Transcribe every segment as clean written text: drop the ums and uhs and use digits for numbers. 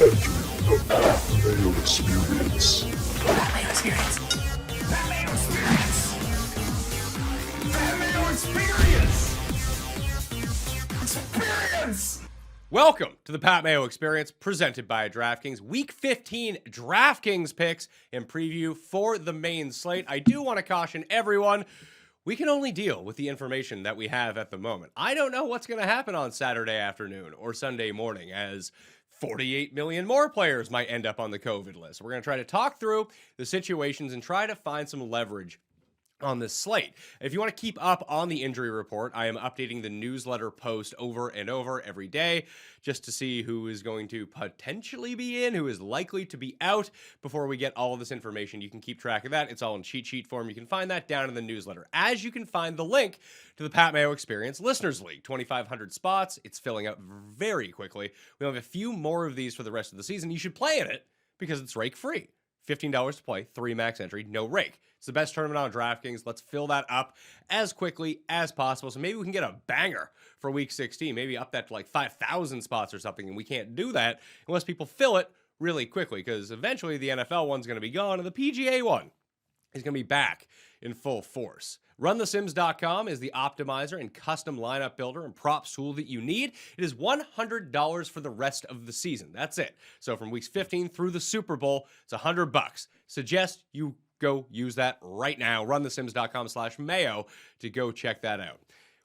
The Mayo Experience. That Mayo Experience. That Mayo Experience. That Mayo Experience. Experience. Welcome to the Pat Mayo Experience, presented by DraftKings. Week 15 DraftKings picks and preview for the main slate. I do want to caution everyone, we can only deal with the information that we have at the moment. I don't know what's going to happen on Saturday afternoon or Sunday morning, as 48 million more players might end up on the COVID list. We're going to try to talk through the situations and try to find some leverage on this slate. If you want to keep up on the injury report, I am updating the newsletter post over and over every day just to see who is going to potentially be in, who is likely to be out before we get all of this information. You can keep track of that. It's all in cheat sheet form. You can find that down in the newsletter, as you can find the link to the Pat Mayo Experience Listeners League. 2,500 spots. It's filling up very quickly. We have a few more of these for the rest of the season. You should play in it because it's rake free. $15 to play, 3 max entry, no rake. It's the best tournament on DraftKings. Let's fill that up as quickly as possible. So maybe we can get a banger for Week 16. Maybe up that to like 5,000 spots or something. And we can't do that unless people fill it really quickly, because eventually the NFL one's going to be gone and the PGA one is going to be back in full force. RunTheSims.com is the optimizer and custom lineup builder and props tool that you need. It is $100 for the rest of the season. That's it. So from weeks 15 through the Super Bowl, it's $100. Suggest you go use that right now. RunTheSims.com/Mayo to go check that out.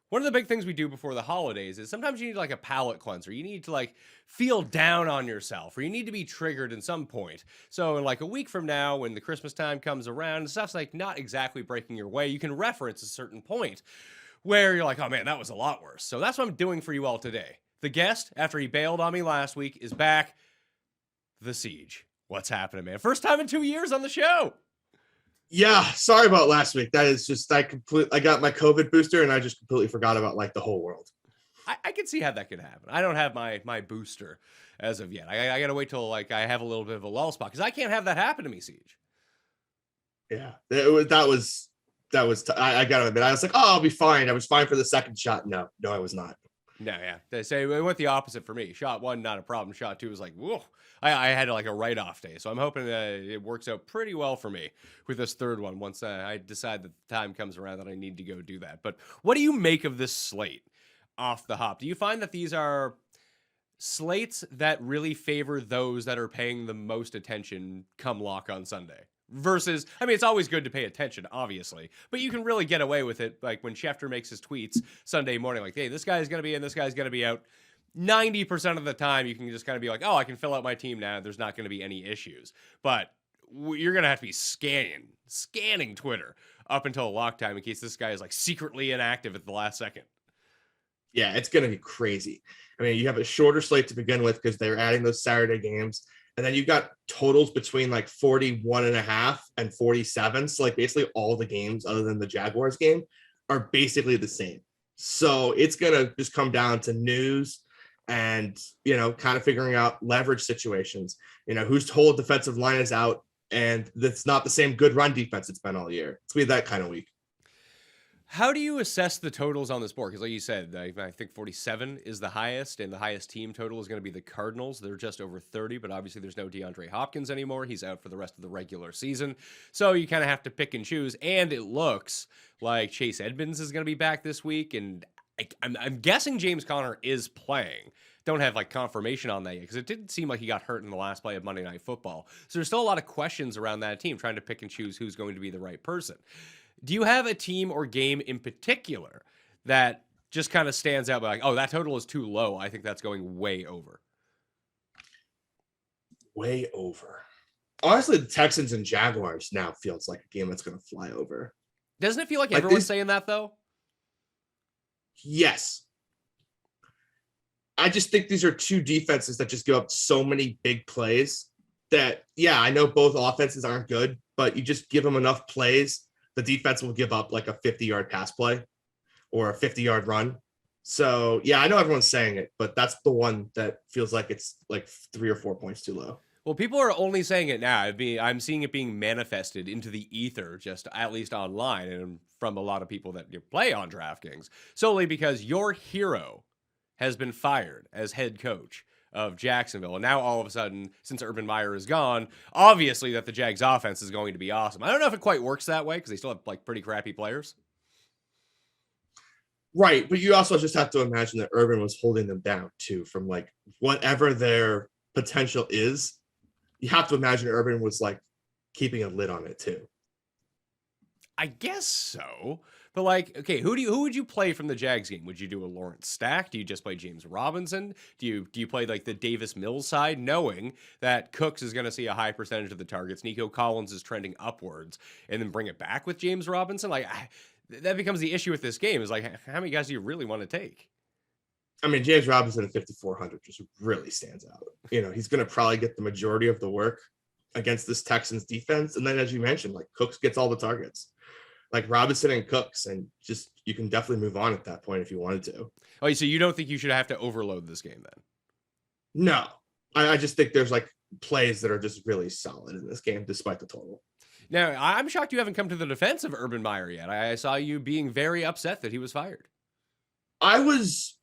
One of the big things we do before the holidays is sometimes you need like a palate cleanser. You need to like feel down on yourself, or you need to be triggered at some point. So in like a week from now, when the Christmas time comes around and stuff's like not exactly breaking your way, you can reference a certain point where you're like, oh man, that was a lot worse. So that's what I'm doing for you all today. The guest, after he bailed on me last week, is back. The Siege. What's happening, man? First time in 2 years on the show. Yeah, sorry about last week. That is just I got my COVID booster and I just completely forgot about like the whole world. I can see how that could happen. I don't have my booster as of yet. I got to wait till like I have a little bit of a lull spot, because I can't have that happen to me, Siege. Yeah, I got to admit, I was like, oh, I'll be fine. I was fine for the second shot. No, I was not. No, yeah. They say it went the opposite for me. Shot 1, not a problem. Shot 2 was like, whoa. I had like a write-off day. So I'm hoping that it works out pretty well for me with this third one once I decide that the time comes around that I need to go do that. But what do you make of this slate off the hop? Do you find that these are slates that really favor those that are paying the most attention come lock on Sunday? Versus, I mean, it's always good to pay attention, obviously, but you can really get away with it. Like when Schefter makes his tweets Sunday morning, like, hey, this guy's going to be in, this guy's going to be out. 90% of the time, you can just kind of be like, oh, I can fill out my team now. There's not going to be any issues. But you're going to have to be scanning Twitter up until lock time in case this guy is like secretly inactive at the last second. Yeah, it's going to be crazy. I mean, you have a shorter slate to begin with because they're adding those Saturday games. And then you've got totals between like 41.5 and 47. So like basically all the games other than the Jaguars game are basically the same. So it's going to just come down to news and, kind of figuring out leverage situations, whose whole defensive line is out, and that's not the same good run defense it's been all year. It's going to be that kind of week. How do you assess the totals on this board? Because like you said, I think 47 is the highest, and the highest team total is going to be the Cardinals. They're just over 30, but obviously there's no DeAndre Hopkins anymore. He's out for the rest of the regular season. So you kind of have to pick and choose, and it looks like Chase Edmonds is going to be back this week, and I'm guessing James Conner is playing. Don't have like confirmation on that yet, because it didn't seem like he got hurt in the last play of Monday Night Football. So there's still a lot of questions around that team, trying to pick and choose who's going to be the right person. Do you have a team or game in particular that just kind of stands out by like, oh, that total is too low? I think that's going way over. Way over. Honestly, the Texans and Jaguars now feels like a game that's going to fly over. Doesn't it feel like everyone's saying that, though? Yes. I just think these are two defenses that just give up so many big plays that, yeah, I know both offenses aren't good, but you just give them enough plays, the defense will give up like a 50-yard pass play or a 50-yard run. So, yeah, I know everyone's saying it, but that's the one that feels like it's like 3 or 4 points too low. Well, people are only saying it now. I'm seeing it being manifested into the ether, just at least online, and from a lot of people that you play on DraftKings, solely because your hero has been fired as head coach of Jacksonville. And now all of a sudden, since Urban Meyer is gone, obviously that the Jags offense is going to be awesome. I don't know if it quite works that way because they still have like pretty crappy players. Right. But you also just have to imagine that Urban was holding them down too from like whatever their potential is. You have to imagine Urban was like keeping a lid on it too. I guess so. But like, okay, who would you play from the Jags game? Would you do a Lawrence stack? Do you just play James Robinson? Do you play like the Davis Mills side, knowing that Cooks is going to see a high percentage of the targets, Nico Collins is trending upwards, and then bring it back with James Robinson? Like, that becomes the issue with this game is like, how many guys do you really want to take? I mean, James Robinson at 5,400 just really stands out. You know, he's going to probably get the majority of the work against this Texans defense. And then, as you mentioned, like Cooks gets all the targets. Like Robinson and Cooks, and just you can definitely move on at that point if you wanted to. Oh, so you don't think you should have to overload this game then? No, I just think there's like plays that are just really solid in this game, despite the total. Now, I'm shocked you haven't come to the defense of Urban Meyer yet. I saw you being very upset that he was fired. I was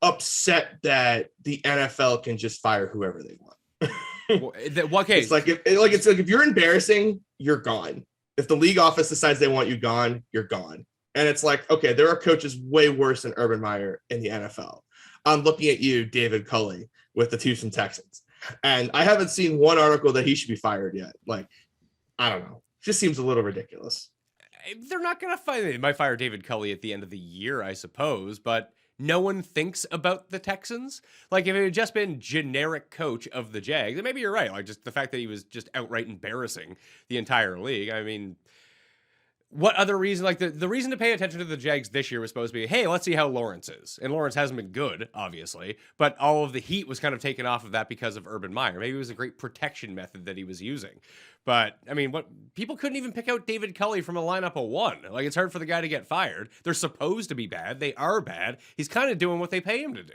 upset that the NFL can just fire whoever they want. What case? It's like if you're embarrassing, you're gone. If the league office decides they want you gone, you're gone. And it's like, okay, there are coaches way worse than Urban Meyer in the NFL. I'm looking at you, David Culley, with the Houston Texans. And I haven't seen one article that he should be fired yet. Like, I don't know. It just seems a little ridiculous. They're not going to fire. They might fire David Culley at the end of the year, I suppose, but no one thinks about the Texans. Like, if it had just been generic coach of the Jags, then maybe you're right. Like, just the fact that he was just outright embarrassing the entire league. I mean, what other reason? Like, the reason to pay attention to the Jags this year was supposed to be, hey, let's see how Lawrence is. And Lawrence hasn't been good, obviously, but all of the heat was kind of taken off of that because of Urban Meyer. Maybe it was a great protection method that he was using. But, I mean, people couldn't even pick out David Culley from a lineup of one. Like, it's hard for the guy to get fired. They're supposed to be bad. They are bad. He's kind of doing what they pay him to do.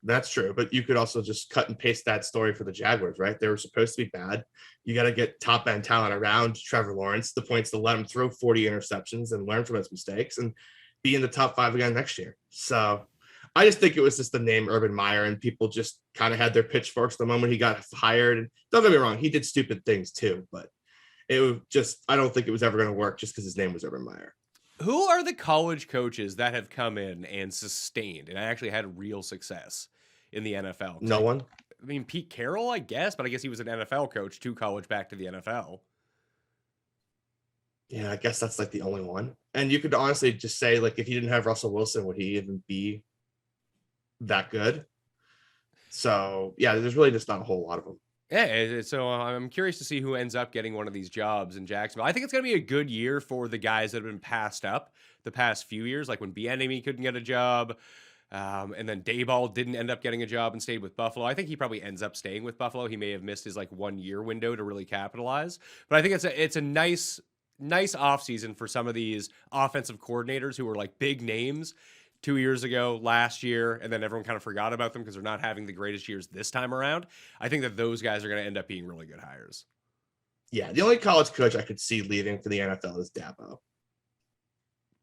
That's true. But you could also just cut and paste that story for the Jaguars, right? They were supposed to be bad. You got to get top end talent around Trevor Lawrence. The point's to let him throw 40 interceptions and learn from his mistakes and be in the top 5 again next year. So I just think it was just the name Urban Meyer, and people just kind of had their pitchforks the moment he got hired. And don't get me wrong, he did stupid things too, but it was just, I don't think it was ever going to work just because his name was Urban Meyer. Who are the college coaches that have come in and sustained and actually had real success in the NFL? No one. I mean, Pete Carroll, I guess, but I guess he was an NFL coach to college back to the NFL. Yeah, I guess that's like the only one. And you could honestly just say, like, if he didn't have Russell Wilson, would he even be that good? So yeah, there's really just not a whole lot of them. Yeah, so I'm curious to see who ends up getting one of these jobs in Jacksonville. I think it's going to be a good year for the guys that have been passed up the past few years, like when Bieniemy couldn't get a job, and then Dayball didn't end up getting a job and stayed with Buffalo. I think he probably ends up staying with Buffalo. He may have missed his like 1 year window to really capitalize, but I think it's a nice offseason for some of these offensive coordinators who were like big names 2 years ago, last year, and then everyone kind of forgot about them because they're not having the greatest years this time around. I think that those guys are going to end up being really good hires. Yeah, the only college coach I could see leaving for the NFL is Dabo.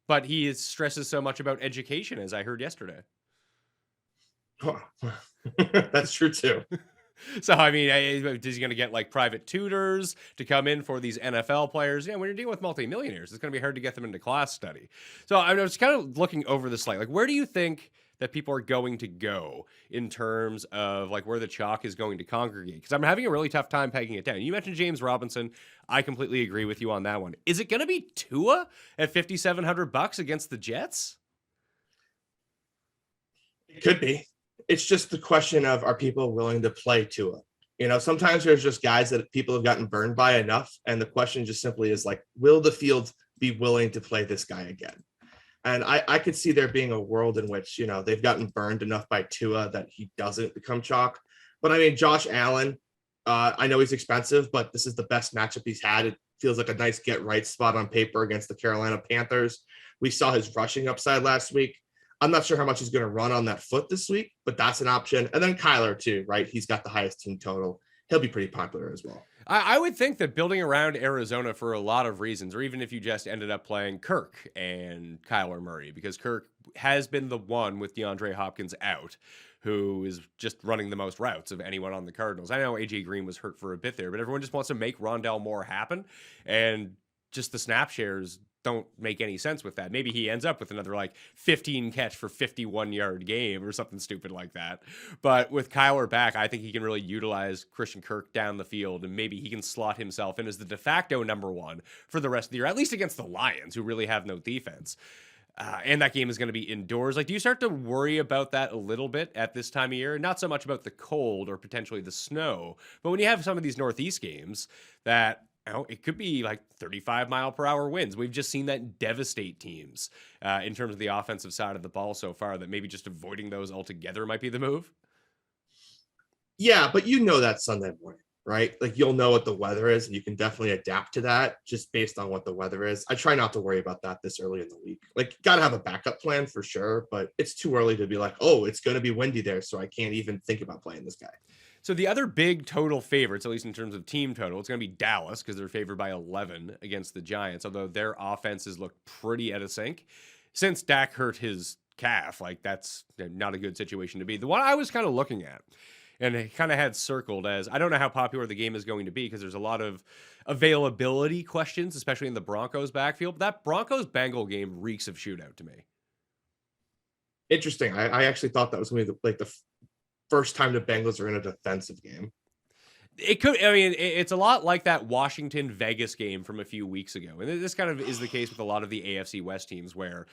But he stresses so much about education, as I heard yesterday. Oh, that's true too. So, I mean, is he going to get like private tutors to come in for these NFL players? Yeah, when you're dealing with multimillionaires, it's going to be hard to get them into class study. So I was kind of looking over the slate. Like, where do you think that people are going to go in terms of like where the chalk is going to congregate? Because I'm having a really tough time pegging it down. You mentioned James Robinson. I completely agree with you on that one. Is it going to be Tua at $5,700 against the Jets? It could be. It's just the question of, are people willing to play Tua? You know, sometimes there's just guys that people have gotten burned by enough. And the question just simply is like, will the field be willing to play this guy again? And I could see there being a world in which, you know, they've gotten burned enough by Tua that he doesn't become chalk. But I mean, Josh Allen, I know he's expensive, but this is the best matchup he's had. It feels like a nice get right spot on paper against the Carolina Panthers. We saw his rushing upside last week. I'm not sure how much he's going to run on that foot this week, but that's an option. And then Kyler too, right? He's got the highest team total. he'll be pretty popular as well. I would think that building around Arizona for a lot of reasons, or even if you just ended up playing Kirk and Kyler Murray, because Kirk has been the one with DeAndre Hopkins out who is just running the most routes of anyone on the Cardinals. I know AJ Green was hurt for a bit there, but everyone just wants to make Rondale Moore happen. And just the snap shares don't make any sense with that. Maybe he ends up with another like 15 catch for 51-yard game or something stupid like that. But with Kyler back, I think he can really utilize Christian Kirk down the field, and maybe he can slot himself in as the de facto number one for the rest of the year, at least against the Lions, who really have no defense. And that game is going to be indoors. Like, do you start to worry about that a little bit at this time of year? Not so much about the cold or potentially the snow, but when you have some of these Northeast games that, it could be like 35-mile-per-hour winds. We've just seen that devastate teams in terms of the offensive side of the ball so far, that maybe just avoiding those altogether might be the move. Yeah, but that's Sunday morning, right? Like, you'll know what the weather is, and you can definitely adapt to that just based on what the weather is. I try not to worry about that this early in the week. Like, got to have a backup plan for sure, but it's too early to be like, oh, it's going to be windy there, so I can't even think about playing this guy. So the other big total favorites, at least in terms of team total, it's going to be Dallas because they're favored by 11 against the Giants, although their offenses look pretty out of sync. Since Dak hurt his calf, like, that's not a good situation to be. The one I was kind of looking at and kind of had circled as, I don't know how popular the game is going to be because there's a lot of availability questions, especially in the Broncos backfield. But that Broncos-Bengal game reeks of shootout to me. Interesting. I actually thought that was going to be the first time the Bengals are in a defensive game. It could, I mean, it's a lot like that Washington-Vegas game from a few weeks ago. And this kind of is the case with a lot of the AFC West teams where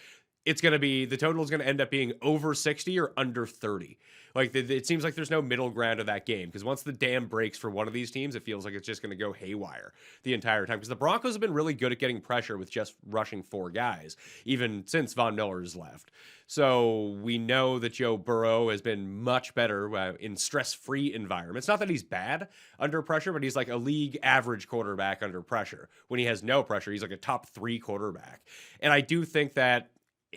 it's going to be, the total is going to end up being over 60 or under 30. Like, it seems like there's no middle ground of that game because once the dam breaks for one of these teams, it feels like it's just going to go haywire the entire time because the Broncos have been really good at getting pressure with just rushing four guys, even since Von Miller's left. So we know that Joe Burrow has been much better in stress-free environments. Not that he's bad under pressure, but he's like a league average quarterback under pressure. When he has no pressure, he's like a top 3 quarterback. And I do think that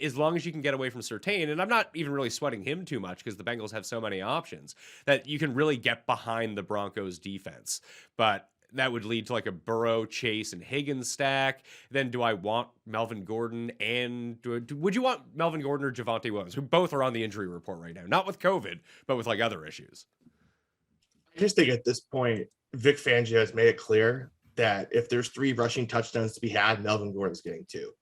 as long as you can get away from Surtain, and I'm not even really sweating him too much because the Bengals have so many options, that you can really get behind the Broncos defense. But that would lead to like a Burrow, Chase, and Higgins stack. Then do I want Melvin Gordon and would you want Melvin Gordon or Javonte Williams, who both are on the injury report right now? Not with COVID, but with like other issues. I just think at this point, Vic Fangio has made it clear that if there's 3 rushing touchdowns to be had, Melvin Gordon's getting 2.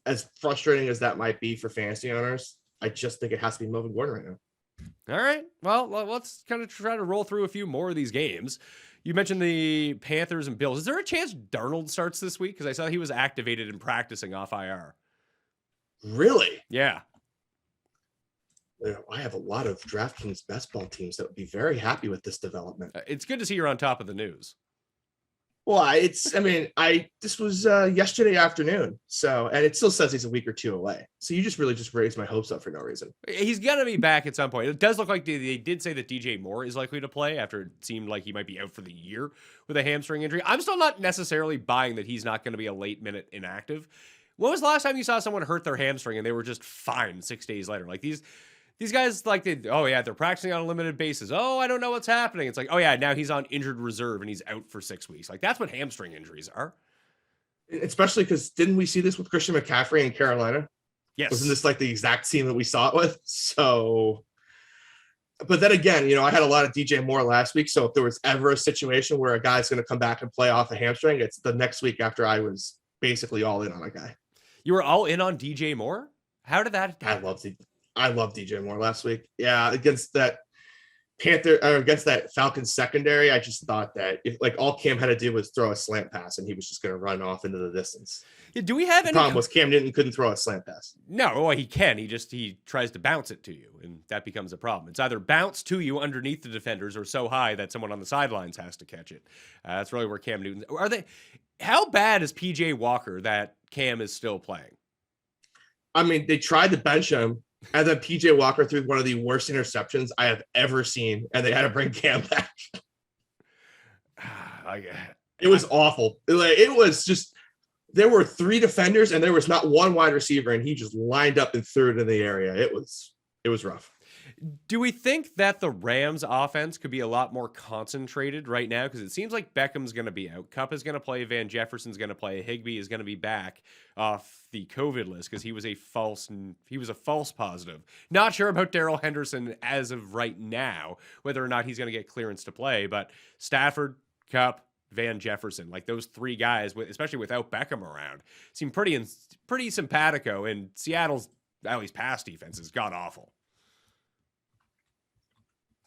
As frustrating as that might be for fantasy owners, I just think it has to be Melvin Gordon right now. All right. Well, let's kind of try to roll through a few more of these games. You mentioned the Panthers and Bills. Is there a chance Darnold starts this week? Because I saw he was activated and practicing off IR. Really? Yeah. I have a lot of DraftKings best ball teams that would be very happy with this development. It's good to see you're on top of the news. Well, this was yesterday afternoon. So, and it still says he's a week or 2 away. So you just raised my hopes up for no reason. He's going to be back at some point. It does look like they did say that DJ Moore is likely to play after it seemed like he might be out for the year with a hamstring injury. I'm still not necessarily buying that he's not going to be a late minute inactive. When was the last time you saw someone hurt their hamstring and they were just fine 6 days later? Like these guys, like, they're practicing on a limited basis. Oh, I don't know what's happening. It's like, oh, yeah, now he's on injured reserve and he's out for 6 weeks. Like, that's what hamstring injuries are. Especially because didn't we see this with Christian McCaffrey in Carolina? Yes. Wasn't this like the exact team that we saw it with? So, but then again, I had a lot of DJ Moore last week. So if there was ever a situation where a guy's going to come back and play off a hamstring, it's the next week after I was basically all in on a guy. You were all in on DJ Moore? How did that happen? I love DJ Moore last week. Yeah, against that Falcons secondary, I just thought that all Cam had to do was throw a slant pass and he was just going to run off into the distance. Yeah, do we have the problem was Cam Newton couldn't throw a slant pass. No, well, he can. He tries to bounce it to you, and that becomes a problem. It's either bounce to you underneath the defenders or so high that someone on the sidelines has to catch it. That's really where Cam Newton are they. How bad is PJ Walker that Cam is still playing? I mean, they tried to bench him. And then PJ Walker threw one of the worst interceptions I have ever seen, and they had to bring Cam back. It was awful. It was just, there were 3 defenders, and there was not one wide receiver, and he just lined up and threw it in the area. It was rough. Do we think that the Rams offense could be a lot more concentrated right now? Because it seems like Beckham's going to be out. Kupp is going to play. Van Jefferson's going to play. Higbee is going to be back off the COVID list because he was a false positive. Not sure about Darrell Henderson as of right now, whether or not he's going to get clearance to play. But Stafford, Kupp, Van Jefferson, like those three guys, especially without Beckham around, seem pretty simpatico. And Seattle's, at least past defense, is god awful.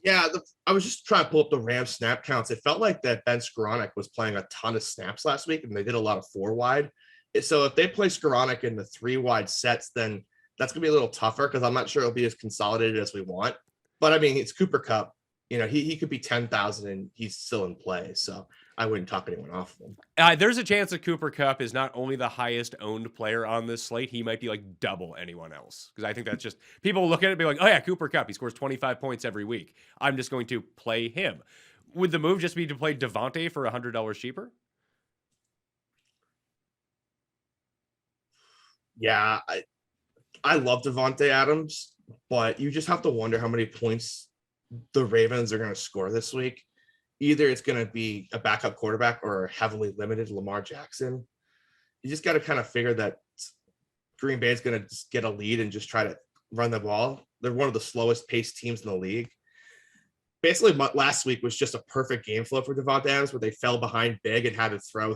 Yeah, I was just trying to pull up the Rams snap counts. It felt like that Ben Skoranek was playing a ton of snaps last week, and they did a lot of 4-wide. So if they play Skoranek in the 3-wide sets, then that's going to be a little tougher because I'm not sure it'll be as consolidated as we want. But, I mean, it's Cooper Kupp. He could be 10,000 and he's still in play. So I wouldn't talk anyone off of him. There's a chance that Cooper Kupp is not only the highest owned player on this slate, he might be like double anyone else. Because I think that's just, people look at it and be like, oh yeah, Cooper Kupp, he scores 25 points every week. I'm just going to play him. Would the move just be to play Devontae for $100 cheaper? Yeah, I love Devontae Adams, but you just have to wonder how many points the Ravens are going to score this week. Either it's going to be a backup quarterback or a heavily limited Lamar Jackson. You just got to kind of figure that Green Bay is going to just get a lead and just try to run the ball. They're one of the slowest paced teams in the league. Basically, last week was just a perfect game flow for Devontae Adams where they fell behind big and had to throw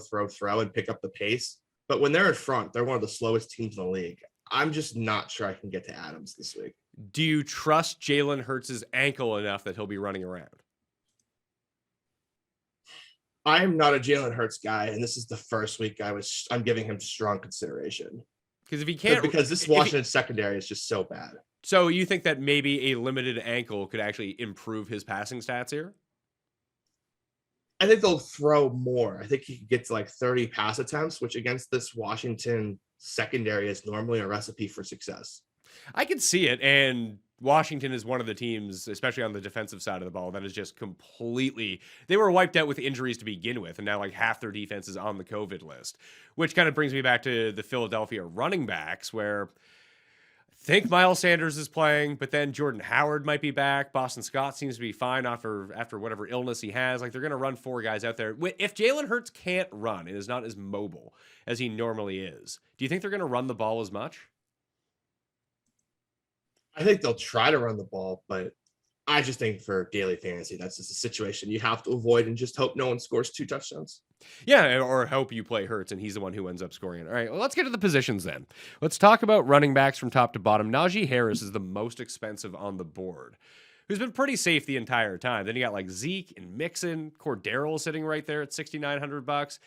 and pick up the pace. But when they're in front, they're one of the slowest teams in the league. I'm just not sure I can get to Adams this week. Do you trust Jalen Hurts' ankle enough that he'll be running around? I'm not a Jalen Hurts guy, and this is the first week I'm giving him strong consideration. Because if he can't, because this Washington secondary is just so bad. So you think that maybe a limited ankle could actually improve his passing stats here? I think they'll throw more. I think he could get to like 30 pass attempts, which against this Washington secondary is normally a recipe for success. I can see it, and Washington is one of the teams, especially on the defensive side of the ball, that is just completely, they were wiped out with injuries to begin with, and now like half their defense is on the COVID list, which kind of brings me back to the Philadelphia running backs, where I think Miles Sanders is playing, but then Jordan Howard might be back. Boston Scott seems to be fine after whatever illness he has. Like, they're going to run 4 guys out there. If Jalen Hurts can't run and is not as mobile as he normally is, do you think they're going to run the ball as much? I think they'll try to run the ball, but I just think for daily fantasy, that's just a situation you have to avoid and just hope no one scores 2 touchdowns. Yeah, or hope you play Hurts and he's the one who ends up scoring it. All right, well, let's get to the positions then. Let's talk about running backs from top to bottom. Najee Harris is the most expensive on the board, who's been pretty safe the entire time. Then you got like Zeke and Mixon, Cordero sitting right there at $6,900.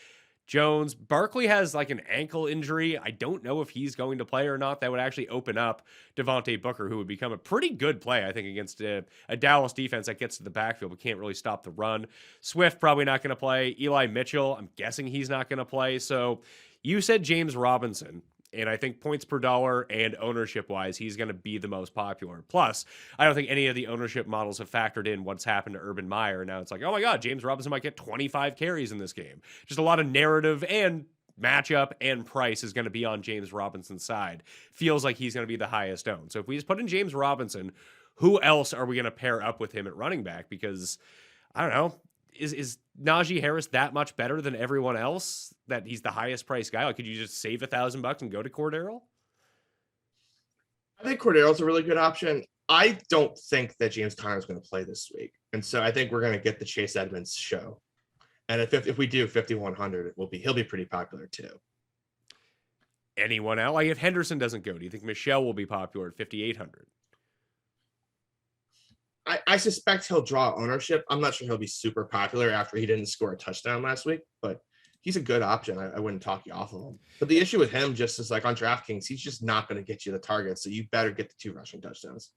Jones, Barkley has like an ankle injury. I don't know if he's going to play or not. That would actually open up Devontae Booker, who would become a pretty good play, I think, against a Dallas defense that gets to the backfield but can't really stop the run. Swift probably not going to play. Eli Mitchell, I'm guessing he's not going to play. So you said James Robinson. And I think points per dollar and ownership-wise, he's going to be the most popular. Plus, I don't think any of the ownership models have factored in what's happened to Urban Meyer. Now it's like, oh my God, James Robinson might get 25 carries in this game. Just a lot of narrative and matchup and price is going to be on James Robinson's side. Feels like he's going to be the highest owned. So if we just put in James Robinson, who else are we going to pair up with him at running back? Because, I don't know, is Najee Harris that much better than everyone else that he's the highest priced guy? Like, could you just save $1,000 and go to Cordero? I think Cordero's a really good option. I don't think that James Conner is going to play this week. And so I think we're going to get the Chase Edmonds show. And if we do 5,100, he'll be pretty popular too. Anyone else? Like, if Henderson doesn't go, do you think Michelle will be popular at 5,800? I suspect he'll draw ownership. I'm not sure he'll be super popular after he didn't score a touchdown last week, but he's a good option. I wouldn't talk you off of him. But the issue with him just is like on DraftKings, he's just not going to get you the target. So you better get the 2 rushing touchdowns.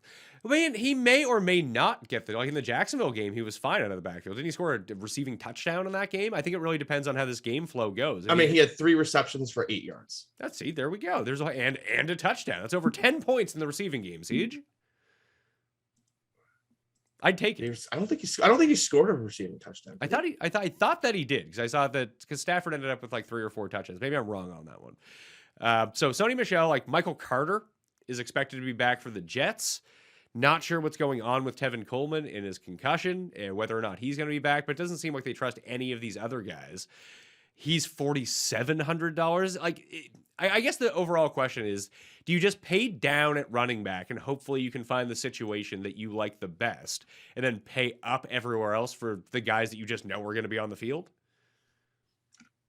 I mean, he may or may not get like in the Jacksonville game, he was fine out of the backfield. Didn't he score a receiving touchdown in that game? I think it really depends on how this game flow goes. I mean, he had 3 receptions for 8 yards. See, there we go. There's and a touchdown. That's over 10 points in the receiving game, Siege. I'd take it. I don't think he scored a receiving touchdown. I thought that he did, because I saw that because Stafford ended up with like 3 or 4 touchdowns. Maybe I'm wrong on that one. So Sony Michel, like Michael Carter, is expected to be back for the Jets. Not sure what's going on with Tevin Coleman in his concussion and whether or not he's going to be back, but it doesn't seem like they trust any of these other guys. He's $4,700. I guess the overall question is, do you just pay down at running back and hopefully you can find the situation that you like the best and then pay up everywhere else for the guys that you just know are going to be on the field?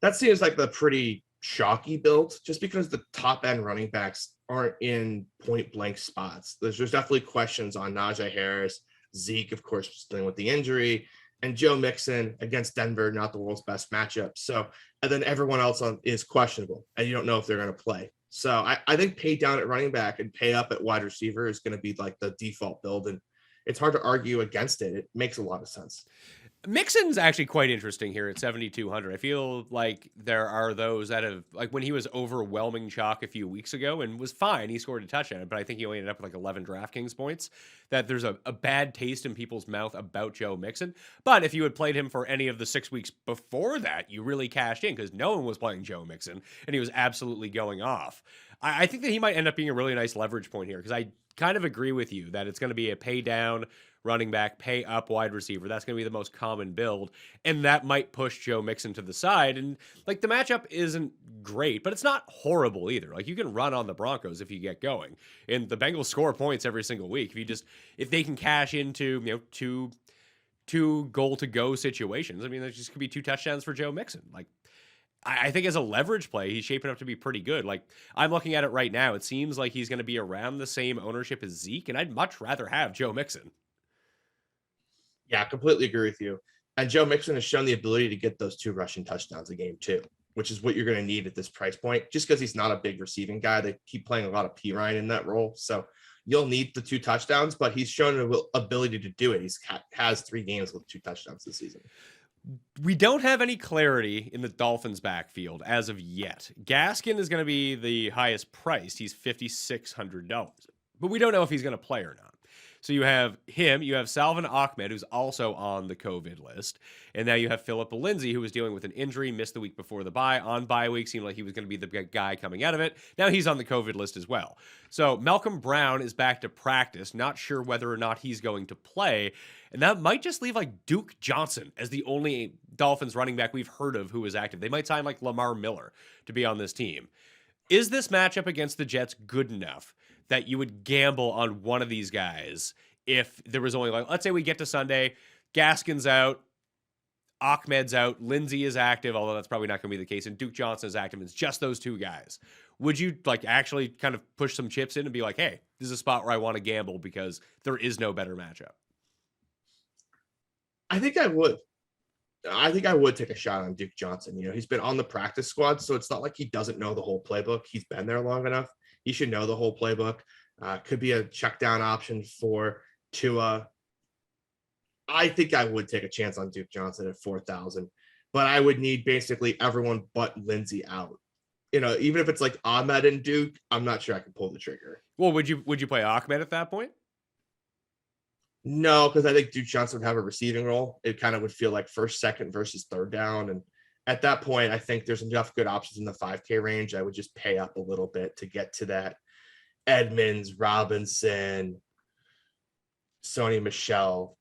That seems like the pretty shocky build, just because the top end running backs aren't in point blank spots. There's definitely questions on Najee Harris, Zeke, of course, dealing with the injury, and Joe Mixon against Denver, not the world's best matchup. So, and then everyone else is questionable, and you don't know if they're going to play. So I think pay down at running back and pay up at wide receiver is going to be like the default build, and it's hard to argue against it. It makes a lot of sense. Mixon's actually quite interesting here at 7,200. I feel like there are those that have, like when he was overwhelming chalk a few weeks ago and was fine, he scored a touchdown, but I think he only ended up with like 11 DraftKings points, that there's a bad taste in people's mouth about Joe Mixon. But if you had played him for any of the 6 weeks before that, you really cashed in because no one was playing Joe Mixon and he was absolutely going off. I think that he might end up being a really nice leverage point here because I kind of agree with you that it's going to be a pay down running back, pay up wide receiver. That's going to be the most common build. And that might push Joe Mixon to the side. And like the matchup isn't great, but it's not horrible either. Like you can run on the Broncos if you get going. And the Bengals score points every single week. If they can cash into, two goal to go situations. I mean, there just could be 2 touchdowns for Joe Mixon. Like I think as a leverage play, he's shaping up to be pretty good. Like I'm looking at it right now. It seems like he's going to be around the same ownership as Zeke. And I'd much rather have Joe Mixon. Yeah, I completely agree with you. And Joe Mixon has shown the ability to get those 2 rushing touchdowns a game too, which is what you're going to need at this price point. Just because he's not a big receiving guy, they keep playing a lot of P. Ryan in that role. So you'll need the 2 touchdowns, but he's shown an ability to do it. He's has 3 games with 2 touchdowns this season. We don't have any clarity in the Dolphins backfield as of yet. Gaskin is going to be the highest priced. He's $5,600, but we don't know if he's going to play or not. So you have him, you have Salvon Ahmed, who's also on the COVID list. And now you have Philip Lindsay, who was dealing with an injury, missed the week before the bye. On bye week, seemed like he was going to be the guy coming out of it. Now he's on the COVID list as well. So Malcolm Brown is back to practice, not sure whether or not he's going to play. And that might just leave like Duke Johnson as the only Dolphins running back we've heard of who is active. They might sign like Lamar Miller to be on this team. Is this matchup against the Jets good enough that you would gamble on one of these guys if there was only, like, let's say we get to Sunday, Gaskin's out, Ahmed's out, Lindsay is active, although that's probably not going to be the case, and Duke Johnson is active. It's just those 2 guys. Would you like actually kind of push some chips in and be like, hey, this is a spot where I want to gamble because there is no better matchup? I think I would. I think I would take a shot on Duke Johnson. He's been on the practice squad, so it's not like he doesn't know the whole playbook. He's been there long enough. He should know the whole playbook. Could be a check down option for Tua. I think I would take a chance on Duke Johnson at 4,000, but I would need basically everyone but Lindsay out. Even if it's like Ahmed and Duke, I'm not sure I can pull the trigger. Well, would you play Ahmed at that point? No, because I think Duke Johnson would have a receiving role. It kind of would feel like first, second versus third down. And at that point, I think there's enough good options in the 5K range. I would just pay up a little bit to get to that Edmonds, Robinson, Sony Michel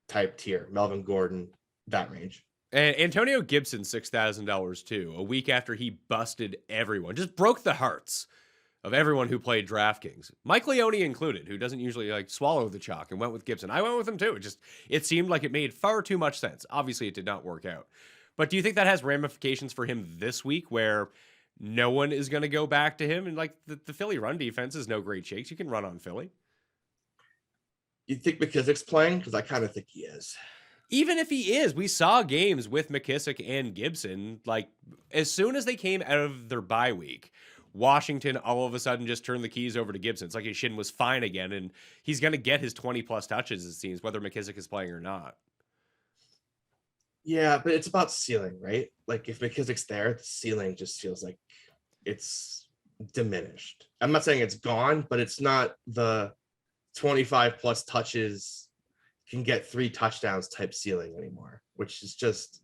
type tier, Melvin Gordon, that range. And Antonio Gibson, $6,000 too, a week after he busted everyone, just broke the hearts of everyone who played DraftKings, Mike Leone included, who doesn't usually like swallow the chalk, and went with Gibson. I went with him too. It seemed like it made far too much sense. Obviously, it did not work out. But do you think that has ramifications for him this week where no one is going to go back to him? And like the Philly run defense is no great shakes. You can run on Philly. You think McKissick's playing? Because I kind of think he is. Even if he is, we saw games with McKissick and Gibson. Like as soon as they came out of their bye week, Washington all of a sudden just turned the keys over to Gibson. It's like his shin was fine again, and he's going to get his 20-plus touches, it seems, whether McKissick is playing or not. Yeah, but it's about ceiling, right? Like if McKissick's there, the ceiling just feels like it's diminished. I'm not saying it's gone, but it's not the 25-plus touches can get 3 touchdowns type ceiling anymore, which is just,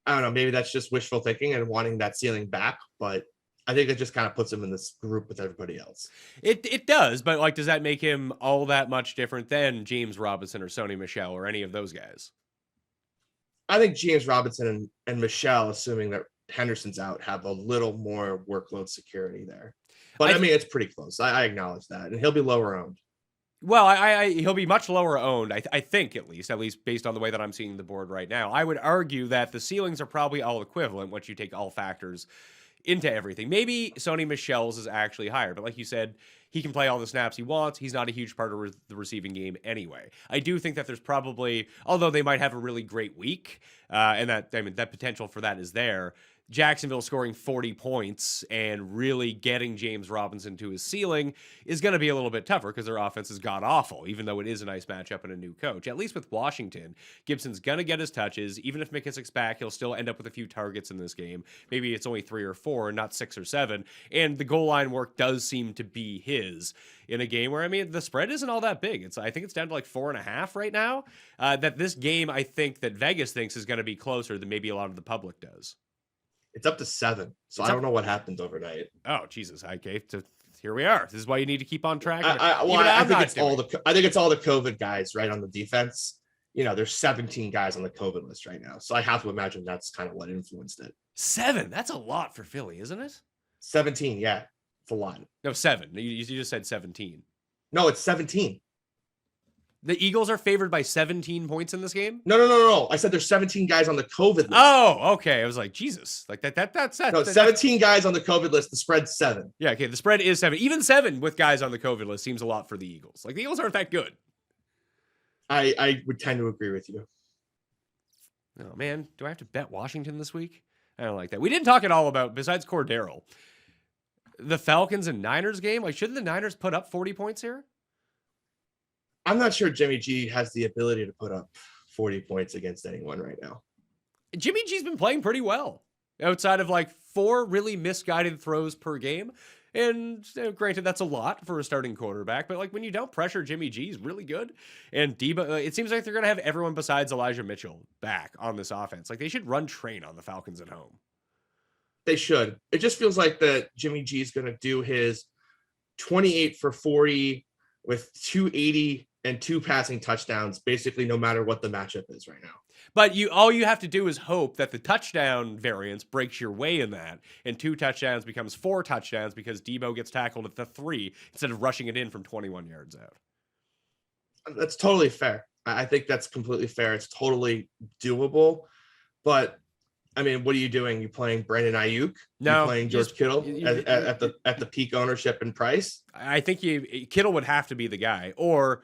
I don't know, maybe that's just wishful thinking and wanting that ceiling back, but I think it just kind of puts him in this group with everybody else. It does, but like, does that make him all that much different than James Robinson or Sony Michel or any of those guys? I think James Robinson and Michelle, assuming that Henderson's out, have a little more workload security there. But I mean, it's pretty close. I acknowledge that, and he'll be lower owned. Well, he'll be much lower owned, I think, at least based on the way that I'm seeing the board right now. I would argue that the ceilings are probably all equivalent once you take all factors into everything. Maybe Sony Michel's is actually higher, but like you said, he can play all the snaps he wants. He's not a huge part of the receiving game anyway. I do think that there's probably, although they might have a really great week, and that potential for that is there, Jacksonville scoring 40 points and really getting James Robinson to his ceiling is going to be a little bit tougher because their offense is god-awful, even though it is a nice matchup and a new coach. At least with Washington, Gibson's going to get his touches. Even if McKissick's back, he'll still end up with a few targets in this game. Maybe it's only 3 or 4 and not 6 or 7. And the goal line work does seem to be his in a game where, I mean, the spread isn't all that big. I think it's down to like 4.5 right now. That this game, I think that Vegas thinks is going to be closer than maybe a lot of the public does. It's up to 7, so I don't know what happened overnight. Oh, Jesus. Okay, so here we are. This is why you need to keep on track. I think it's all the COVID guys, right, on the defense. You know, there's 17 guys on the COVID list right now, so I have to imagine that's kind of what influenced it. 7? That's a lot for Philly, isn't it? 17, yeah, it's a lot. No, 7. You just said 17. No, it's 17. The Eagles are favored by 17 points in this game? No. I said there's 17 guys on the COVID list. Oh, okay. I was like, Jesus. Like that's no, 17 guys on the COVID list. The spread's 7. Yeah, okay. The spread is 7. Even 7 with guys on the COVID list seems a lot for the Eagles. Like, the Eagles aren't that good. I would tend to agree with you. Oh, man. Do I have to bet Washington this week? I don't like that. We didn't talk at all about, besides Cordero, the Falcons and Niners game. Like, shouldn't the Niners put up 40 points here? I'm not sure Jimmy G has the ability to put up 40 points against anyone right now. Jimmy G's been playing pretty well outside of like 4 really misguided throws per game. And granted, that's a lot for a starting quarterback, but like when you don't pressure Jimmy G, he's really good. And Debo, it seems like they're going to have everyone besides Elijah Mitchell back on this offense. Like they should run train on the Falcons at home. They should. It just feels like that Jimmy G is going to do his 28 for 40 with 280 and 2 passing touchdowns, basically no matter what the matchup is right now. But all you have to do is hope that the touchdown variance breaks your way in that, and 2 touchdowns becomes 4 touchdowns because Debo gets tackled at the 3 instead of rushing it in from 21 yards out. That's totally fair. I think that's completely fair. It's totally doable. But I mean, what are you doing? You playing Brandon Ayuk? No, you playing George Kittle at the peak ownership and price? I think Kittle would have to be the guy, or.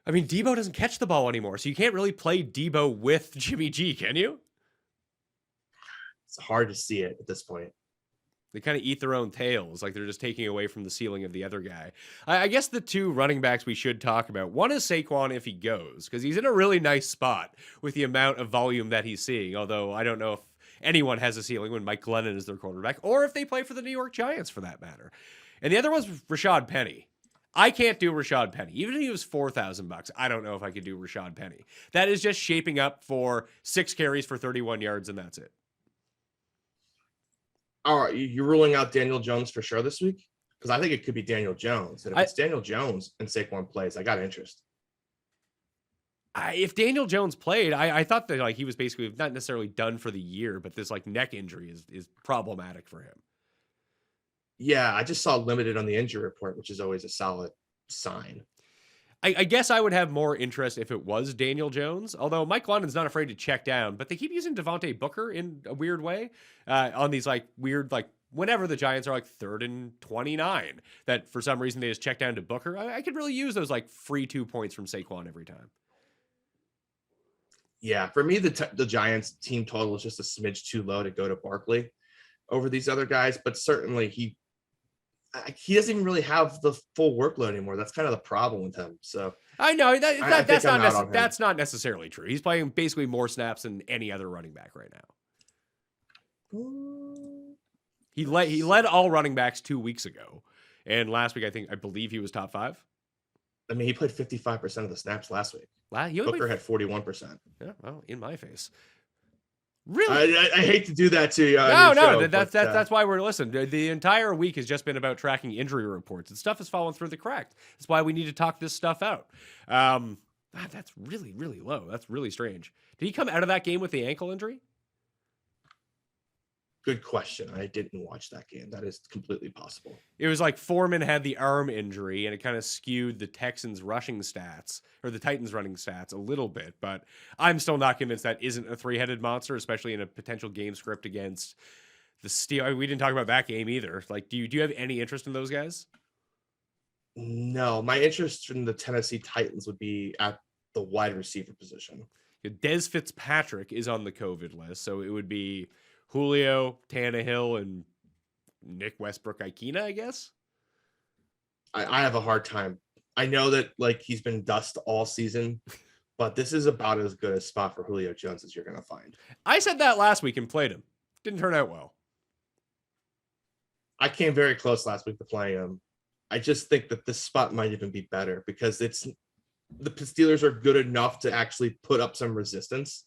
I mean, Debo doesn't catch the ball anymore, so you can't really play Debo with Jimmy G, can you? It's hard to see it at this point. They kind of eat their own tails, like they're just taking away from the ceiling of the other guy. I guess the 2 running backs we should talk about. One is Saquon if he goes, because he's in a really nice spot with the amount of volume that he's seeing, although I don't know if anyone has a ceiling when Mike Glennon is their quarterback, or if they play for the New York Giants for that matter. And the other one's Rashad Penny. I can't do Rashad Penny. Even if he was $4,000, I don't know if I could do Rashad Penny. That is just shaping up for 6 carries for 31 yards, and that's it. All right, you're ruling out Daniel Jones for sure this week? Because I think it could be Daniel Jones. And if it's Daniel Jones and Saquon plays, I got interest. If Daniel Jones played, I thought that like he was basically not necessarily done for the year, but this like neck injury is problematic for him. Yeah, I just saw limited on the injury report, which is always a solid sign. I guess I would have more interest if it was Daniel Jones, although Mike London's not afraid to check down, but they keep using Devontae Booker in a weird way on these like weird, like whenever the Giants are like 3rd and 29, that for some reason they just check down to Booker. I could really use those like free 2 points from Saquon every time. Yeah, for me, the Giants team total is just a smidge too low to go to Barkley over these other guys, but certainly he doesn't even really have the full workload anymore. That's kind of the problem with him. So I know that's not necessarily true. He's playing basically more snaps than any other running back right now. He led all running backs 2 weeks ago, and last week I believe he was top 5. I mean, he played 55% of the snaps last week. Wow, Booker had 41%. Yeah, well, in my face. Really? I hate to do that to you. No. That's why we're listening. The entire week has just been about tracking injury reports, and stuff has fallen through the cracks. That's why we need to talk this stuff out. That's really, really low. That's really strange. Did he come out of that game with the ankle injury? Good question. I didn't watch that game. That is completely possible. It was like Foreman had the arm injury, and it kind of skewed the Texans' rushing stats, or the Titans' running stats a little bit. But I'm still not convinced that isn't a three-headed monster, especially in a potential game script against the Steelers. We didn't talk about that game either. Like, do you have any interest in those guys? No, my interest in the Tennessee Titans would be at the wide receiver position. Dez Fitzpatrick is on the COVID list, so it would be Julio, Tannehill, and Nick Westbrook-Ikena, I guess. I have a hard time. I know that like he's been dust all season, but this is about as good a spot for Julio Jones as you're going to find. I said that last week and played him. Didn't turn out well. I came very close last week to playing him. I just think that this spot might even be better because the Steelers are good enough to actually put up some resistance.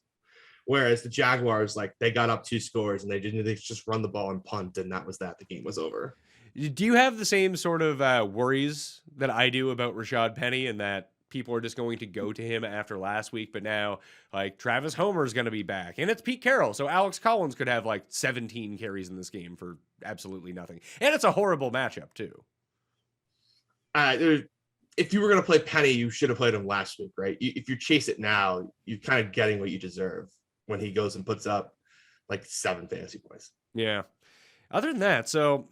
Whereas the Jaguars, like they got up 2 scores and they just run the ball and punt, and that was that. The game was over. Do you have the same sort of worries that I do about Rashad Penny, and that people are just going to go to him after last week? But now, like Travis Homer is going to be back, and it's Pete Carroll, so Alex Collins could have like 17 carries in this game for absolutely nothing, and it's a horrible matchup too. If you were going to play Penny, you should have played him last week, right? If you chase it now, you're kind of getting what you deserve when he goes and puts up like 7 fantasy points. Yeah. Other than that, so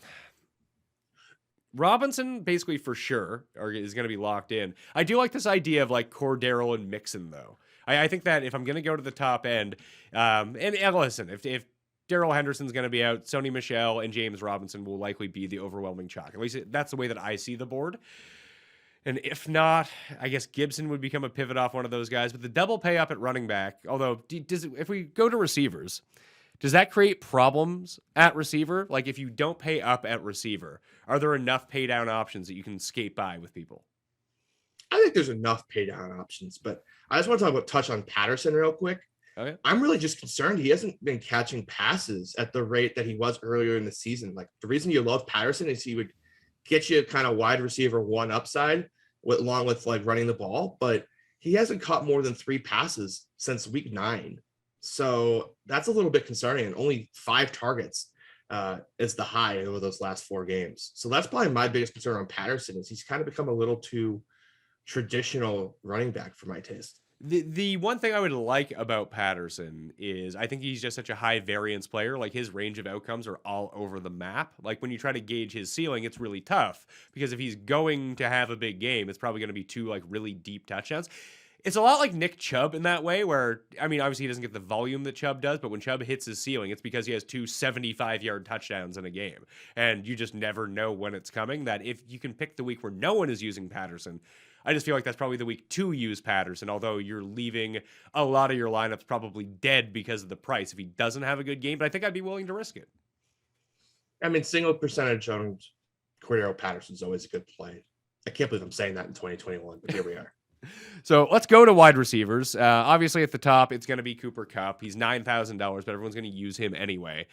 Robinson basically for sure is going to be locked in. I do like this idea of like Cordero and Mixon though. I think that if I'm going to go to the top end, and listen, if Darrell Henderson's going to be out, Sony Michel and James Robinson will likely be the overwhelming chalk. At least that's the way that I see the board. And if not, I guess Gibson would become a pivot off one of those guys. But the double pay up at running back, although if we go to receivers, does that create problems at receiver? Like if you don't pay up at receiver, are there enough pay down options that you can skate by with people? I think there's enough pay down options, but I just want to touch on Patterson real quick. Okay. I'm really just concerned he hasn't been catching passes at the rate that he was earlier in the season. Like the reason you love Patterson is he would get you kind of wide receiver 1 upside along with like running the ball, but he hasn't caught more than 3 passes since week 9. So that's a little bit concerning. And only 5 targets is the high over those last 4 games. So that's probably my biggest concern on Patterson is he's kind of become a little too traditional running back for my taste. The one thing I would like about Patterson is I think he's just such a high variance player. Like his range of outcomes are all over the map. Like when you try to gauge his ceiling, it's really tough because if he's going to have a big game, it's probably going to be 2 like really deep touchdowns. It's a lot like Nick Chubb in that way where, I mean, obviously he doesn't get the volume that Chubb does, but when Chubb hits his ceiling, it's because he has 2 75-yard touchdowns in a game. And you just never know when it's coming. That if you can pick the week where no one is using Patterson, I just feel like that's probably the week to use Patterson, although you're leaving a lot of your lineups probably dead because of the price if he doesn't have a good game, but I think I'd be willing to risk it. I mean, single percentage on Cordero Patterson is always a good play. I can't believe I'm saying that in 2021, but here we are. So let's go to wide receivers. Obviously at the top, it's going to be Cooper Kupp. He's $9,000, but everyone's going to use him anyway.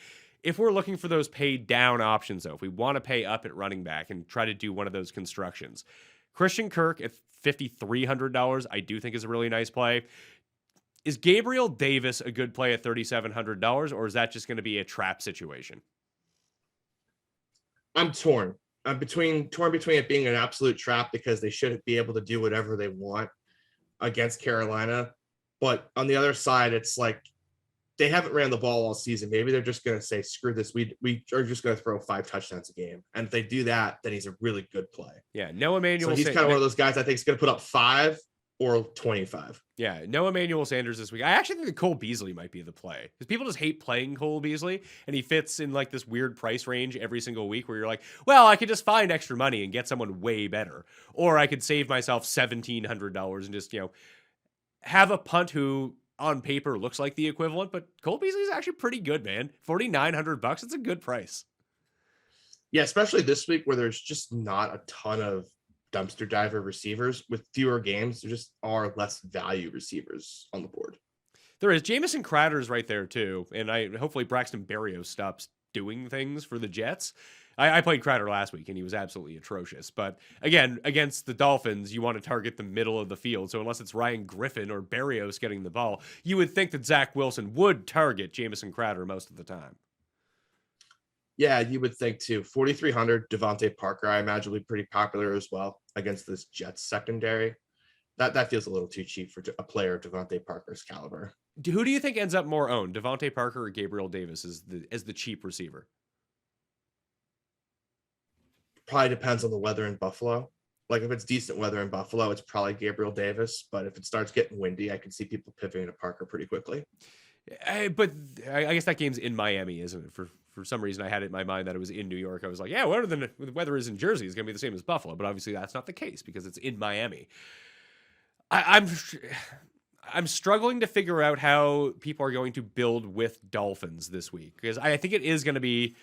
If we're looking for those paid down options, though, if we want to pay up at running back and try to do one of those constructions, Christian Kirk at $5,300, I do think is a really nice play. Is Gabriel Davis a good play at $3,700, or is that just going to be a trap situation? I'm torn. I'm torn between it being an absolute trap because they should be able to do whatever they want against Carolina. But on the other side, it's like they haven't ran the ball all season. Maybe they're just going to say, screw this. We are just going to throw 5 touchdowns a game. And if they do that, then he's a really good play. Yeah, Noah Emmanuel. So he's kind of one of those guys I think is going to put up 5 or 25. Yeah, no Emmanuel Sanders this week. I actually think that Cole Beasley might be the play because people just hate playing Cole Beasley, and he fits in like this weird price range every single week where you're like, well, I could just find extra money and get someone way better, or I could save myself $1,700 and just have a punt who on paper looks like the equivalent, but Cole Beasley is actually pretty good, man. $4,900, it's a good price. Yeah, especially this week where there's just not a ton of dumpster diver receivers with fewer games. There just are less value receivers on the board. There is. Jamison Crowder's right there too, and hopefully Braxton Berrios stops doing things for the Jets. I played Crowder last week, and he was absolutely atrocious. But again, against the Dolphins, you want to target the middle of the field. So unless it's Ryan Griffin or Berrios getting the ball, you would think that Zach Wilson would target Jamison Crowder most of the time. Yeah, you would think too. 4,300, Devontae Parker, I imagine will be pretty popular as well against this Jets secondary. That feels a little too cheap for a player of Devontae Parker's caliber. Who do you think ends up more owned, Devontae Parker or Gabriel Davis as the cheap receiver? Probably depends on the weather in Buffalo. Like if it's decent weather in Buffalo, it's probably Gabriel Davis. But if it starts getting windy, I can see people pivoting to Parker pretty quickly. But I guess that game's in Miami, isn't it? For some reason, I had it in my mind that it was in New York. I was like, yeah, whatever the weather is in Jersey is going to be the same as Buffalo. But obviously, that's not the case because it's in Miami. I'm struggling to figure out how people are going to build with Dolphins this week because I think it is going to be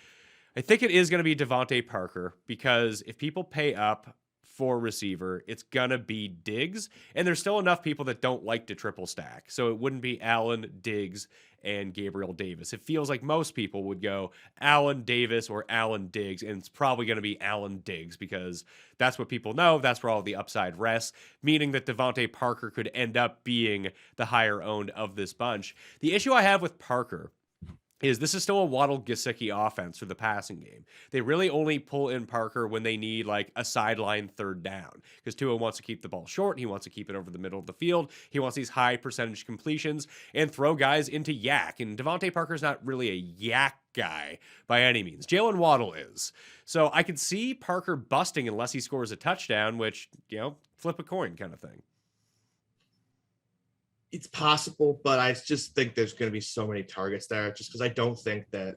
Devontae Parker because if people pay up for receiver, it's going to be Diggs, and there's still enough people that don't like to triple stack. So it wouldn't be Allen, Diggs, and Gabriel Davis. It feels like most people would go Allen Davis or Allen Diggs, and it's probably going to be Allen Diggs because that's what people know. That's where all the upside rests, meaning that Devontae Parker could end up being the higher owned of this bunch. The issue I have with Parker is this is still a Waddle-Gesicki offense for the passing game. They really only pull in Parker when they need like a sideline third down because Tua wants to keep the ball short. He wants to keep it over the middle of the field. He wants these high percentage completions and throw guys into yak. And Devontae Parker's not really a yak guy by any means. Jalen Waddle is. So I could see Parker busting unless he scores a touchdown, which, flip a coin kind of thing. It's possible, but I just think there's going to be so many targets there just because I don't think that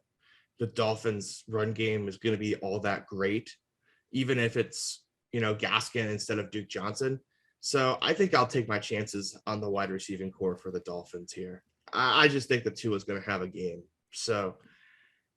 the Dolphins run game is going to be all that great, even if it's, Gaskin instead of Duke Johnson. So I think I'll take my chances on the wide receiving core for the Dolphins here. I just think the Tua is going to have a game. So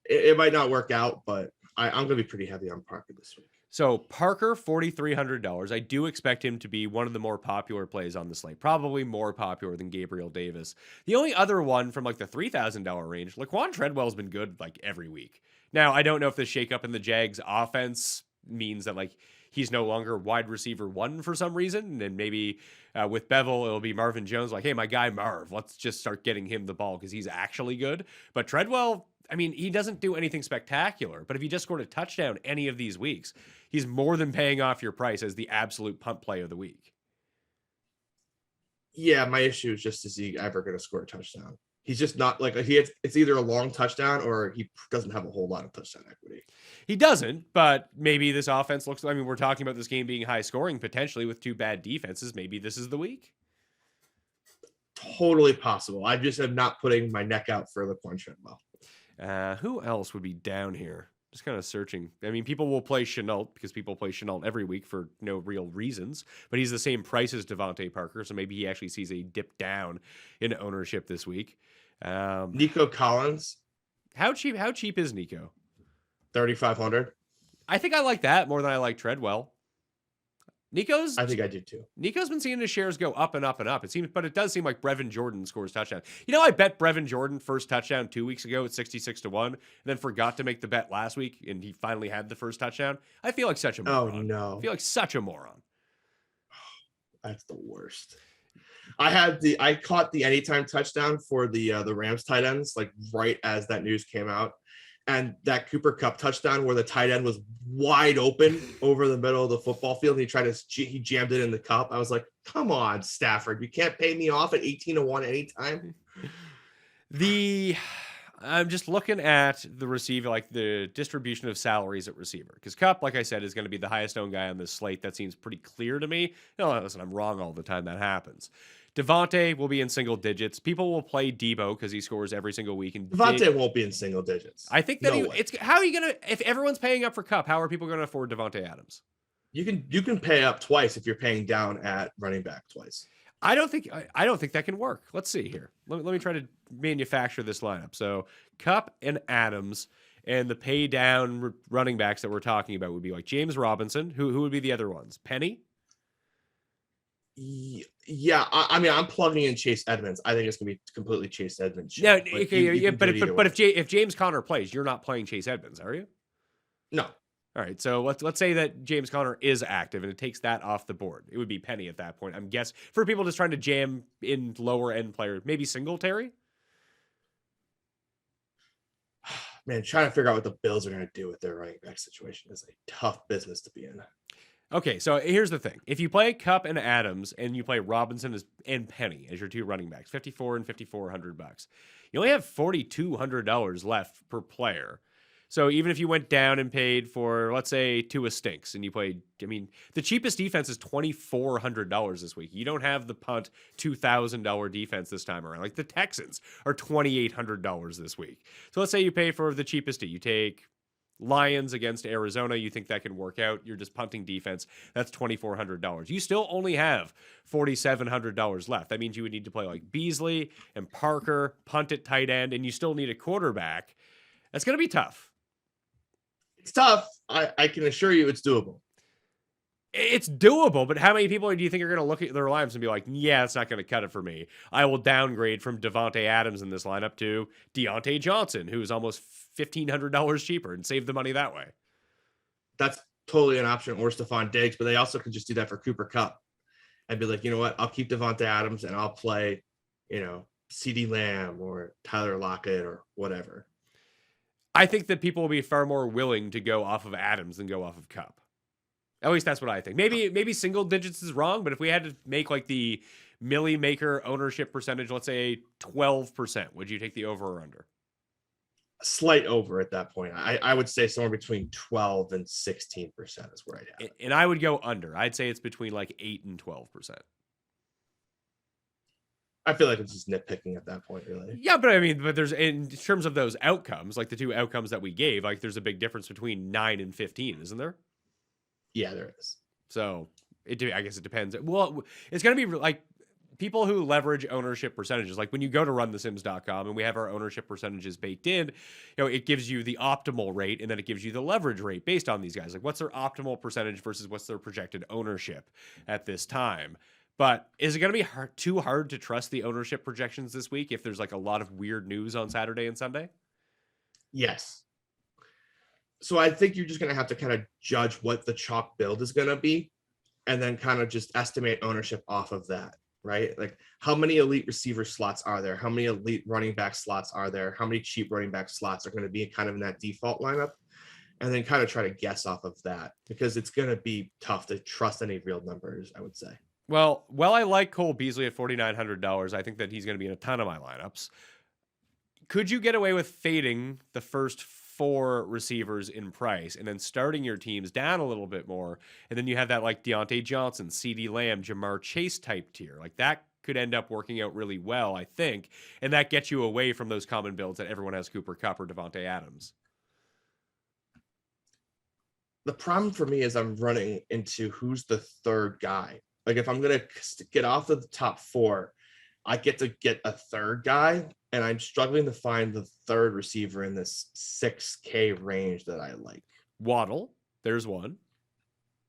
it might not work out, but I'm going to be pretty heavy on Parker this week. So Parker, $4,300. I do expect him to be one of the more popular plays on the slate, probably more popular than Gabriel Davis. The only other one from like the $3,000 range, Laquan Treadwell's been good like every week. Now, I don't know if the shakeup in the Jags offense means that like he's no longer wide receiver one for some reason. And maybe with Bevel, it'll be Marvin Jones like, hey, my guy Marv, let's just start getting him the ball because he's actually good. But Treadwell, I mean, he doesn't do anything spectacular, but if he just scored a touchdown any of these weeks, he's more than paying off your price as the absolute punt play of the week. Yeah, my issue is just, is he ever going to score a touchdown? He's just not like it's either a long touchdown or he doesn't have a whole lot of touchdown equity. He doesn't, but maybe this offense looks, I mean, we're talking about this game being high scoring potentially with two bad defenses. Maybe this is the week. Totally possible. I just am not putting my neck out for Laquan Treadwell. Who else would be down here? Just kind of searching. I mean, people will play Shenault because people play Shenault every week for no real reasons, but he's the same price as Devontae Parker, so maybe he actually sees a dip down in ownership this week. Nico Collins. How cheap is Nico? 3,500. I think I like that more than I like Treadwell. I think I do too. Nico's been seeing his shares go up and up and up. It seems, but it does seem like Brevin Jordan scores touchdown. I bet Brevin Jordan first touchdown 2 weeks ago at 66-1, and then forgot to make the bet last week, and he finally had the first touchdown. I feel like such a moron. Oh no! I feel like such a moron. That's the worst. I caught the anytime touchdown for the Rams tight ends like right as that news came out. And that Cooper Kupp touchdown where the tight end was wide open over the middle of the football field. He jammed it in the cup. I was like, come on, Stafford. You can't pay me off at 18-1 anytime. I'm just looking at the receiver, like the distribution of salaries at receiver. Because Kupp, like I said, is going to be the highest owned guy on this slate. That seems pretty clear to me. Listen, I'm wrong all the time. That happens. Devontae will be in single digits. People will play Debo because he scores every single week. And Devontae won't be in single digits. I think that how are you gonna? If everyone's paying up for Kupp, how are people going to afford Devontae Adams? You can pay up twice if you're paying down at running back twice. I don't think that can work. Let's see here. Let me try to manufacture this lineup. So Kupp and Adams, and the pay down running backs that we're talking about would be like James Robinson. Who would be the other ones? Penny. Yeah, I mean, I'm plugging in Chase Edmonds. I think it's gonna be completely Chase Edmonds. Yeah, You but can do it either but way. if James Conner plays, you're not playing Chase Edmonds, are you? No, All right, so let's say that James Conner is active and it takes that off the board. It would be Penny at that point. I'm guess for people just trying to jam in lower end players, maybe Singletary. man, trying to figure out what the Bills are gonna do with their running back situation is a tough business to be in. Okay, so here's the thing: if you play Cup and Adams, and you play Robinson and Penny as your two running backs, $54 and $5,400, you only have $4,200 left per player. So even if you went down and paid for, let's say, Tua stinks, and you played, I mean, the cheapest defense is $2,400 this week. You don't have the punt $2,000 defense this time around. Like the Texans are $2,800 this week. So let's say you pay for the cheapest D. You take Lions against Arizona, you think that can work out. You're just punting defense. That's $2,400. You still only have $4,700 left. That means you would need to play like Beasley and Parker, punt at tight end, and you still need a quarterback. That's going to be tough. It's tough. I can assure you it's doable. It's doable, but how many people do you think are going to look at their lives and be like, yeah, it's not going to cut it for me. I will downgrade from Devontae Adams in this lineup to Deontay Johnson, who's almost $1,500 cheaper, and save the money that way. That's totally an option, or Stephon Diggs, but they also can just do that for Cooper Kupp and be like, you know what, I'll keep Devontae Adams and I'll play, CeeDee Lamb or Tyler Lockett or whatever. I think that people will be far more willing to go off of Adams than go off of Kupp. At least that's what I think. Maybe single digits is wrong, but if we had to make like the Millie Maker ownership percentage, let's say 12%, would you take the over or under? Slight over at that point. I would say somewhere between 12 and 16% is where I'd have it. And I would go under. I'd say it's between like 8 and 12%. I feel like it's just nitpicking at that point, really. Yeah, but I mean, there's, in terms of those outcomes, like the two outcomes that we gave, like there's a big difference between 9 and 15, isn't there? Yeah, there is. So I guess it depends. Well, it's going to be like people who leverage ownership percentages. Like when you go to runthesims.com and we have our ownership percentages baked in, it gives you the optimal rate and then it gives you the leverage rate based on these guys. Like what's their optimal percentage versus what's their projected ownership at this time. But is it going to be too hard to trust the ownership projections this week if there's like a lot of weird news on Saturday and Sunday? Yes. So I think you're just going to have to kind of judge what the chalk build is going to be and then kind of just estimate ownership off of that, right? Like how many elite receiver slots are there? How many elite running back slots are there? How many cheap running back slots are going to be kind of in that default lineup? And then kind of try to guess off of that because it's going to be tough to trust any real numbers, I would say. Well, I like Cole Beasley at $4,900. I think that he's going to be in a ton of my lineups. Could you get away with fading the first 4 receivers in price and then starting your teams down a little bit more? And then you have that like Deontay Johnson, CeeDee Lamb, Jamar Chase type tier. Like that could end up working out really well, I think. And that gets you away from those common builds that everyone has Cooper Kupp or Devontae Adams. The problem for me is I'm running into who's the third guy. Like if I'm going to get off of the top 4, I get to get a third guy, and I'm struggling to find the third receiver in this $6K range that I like. Waddle, there's one.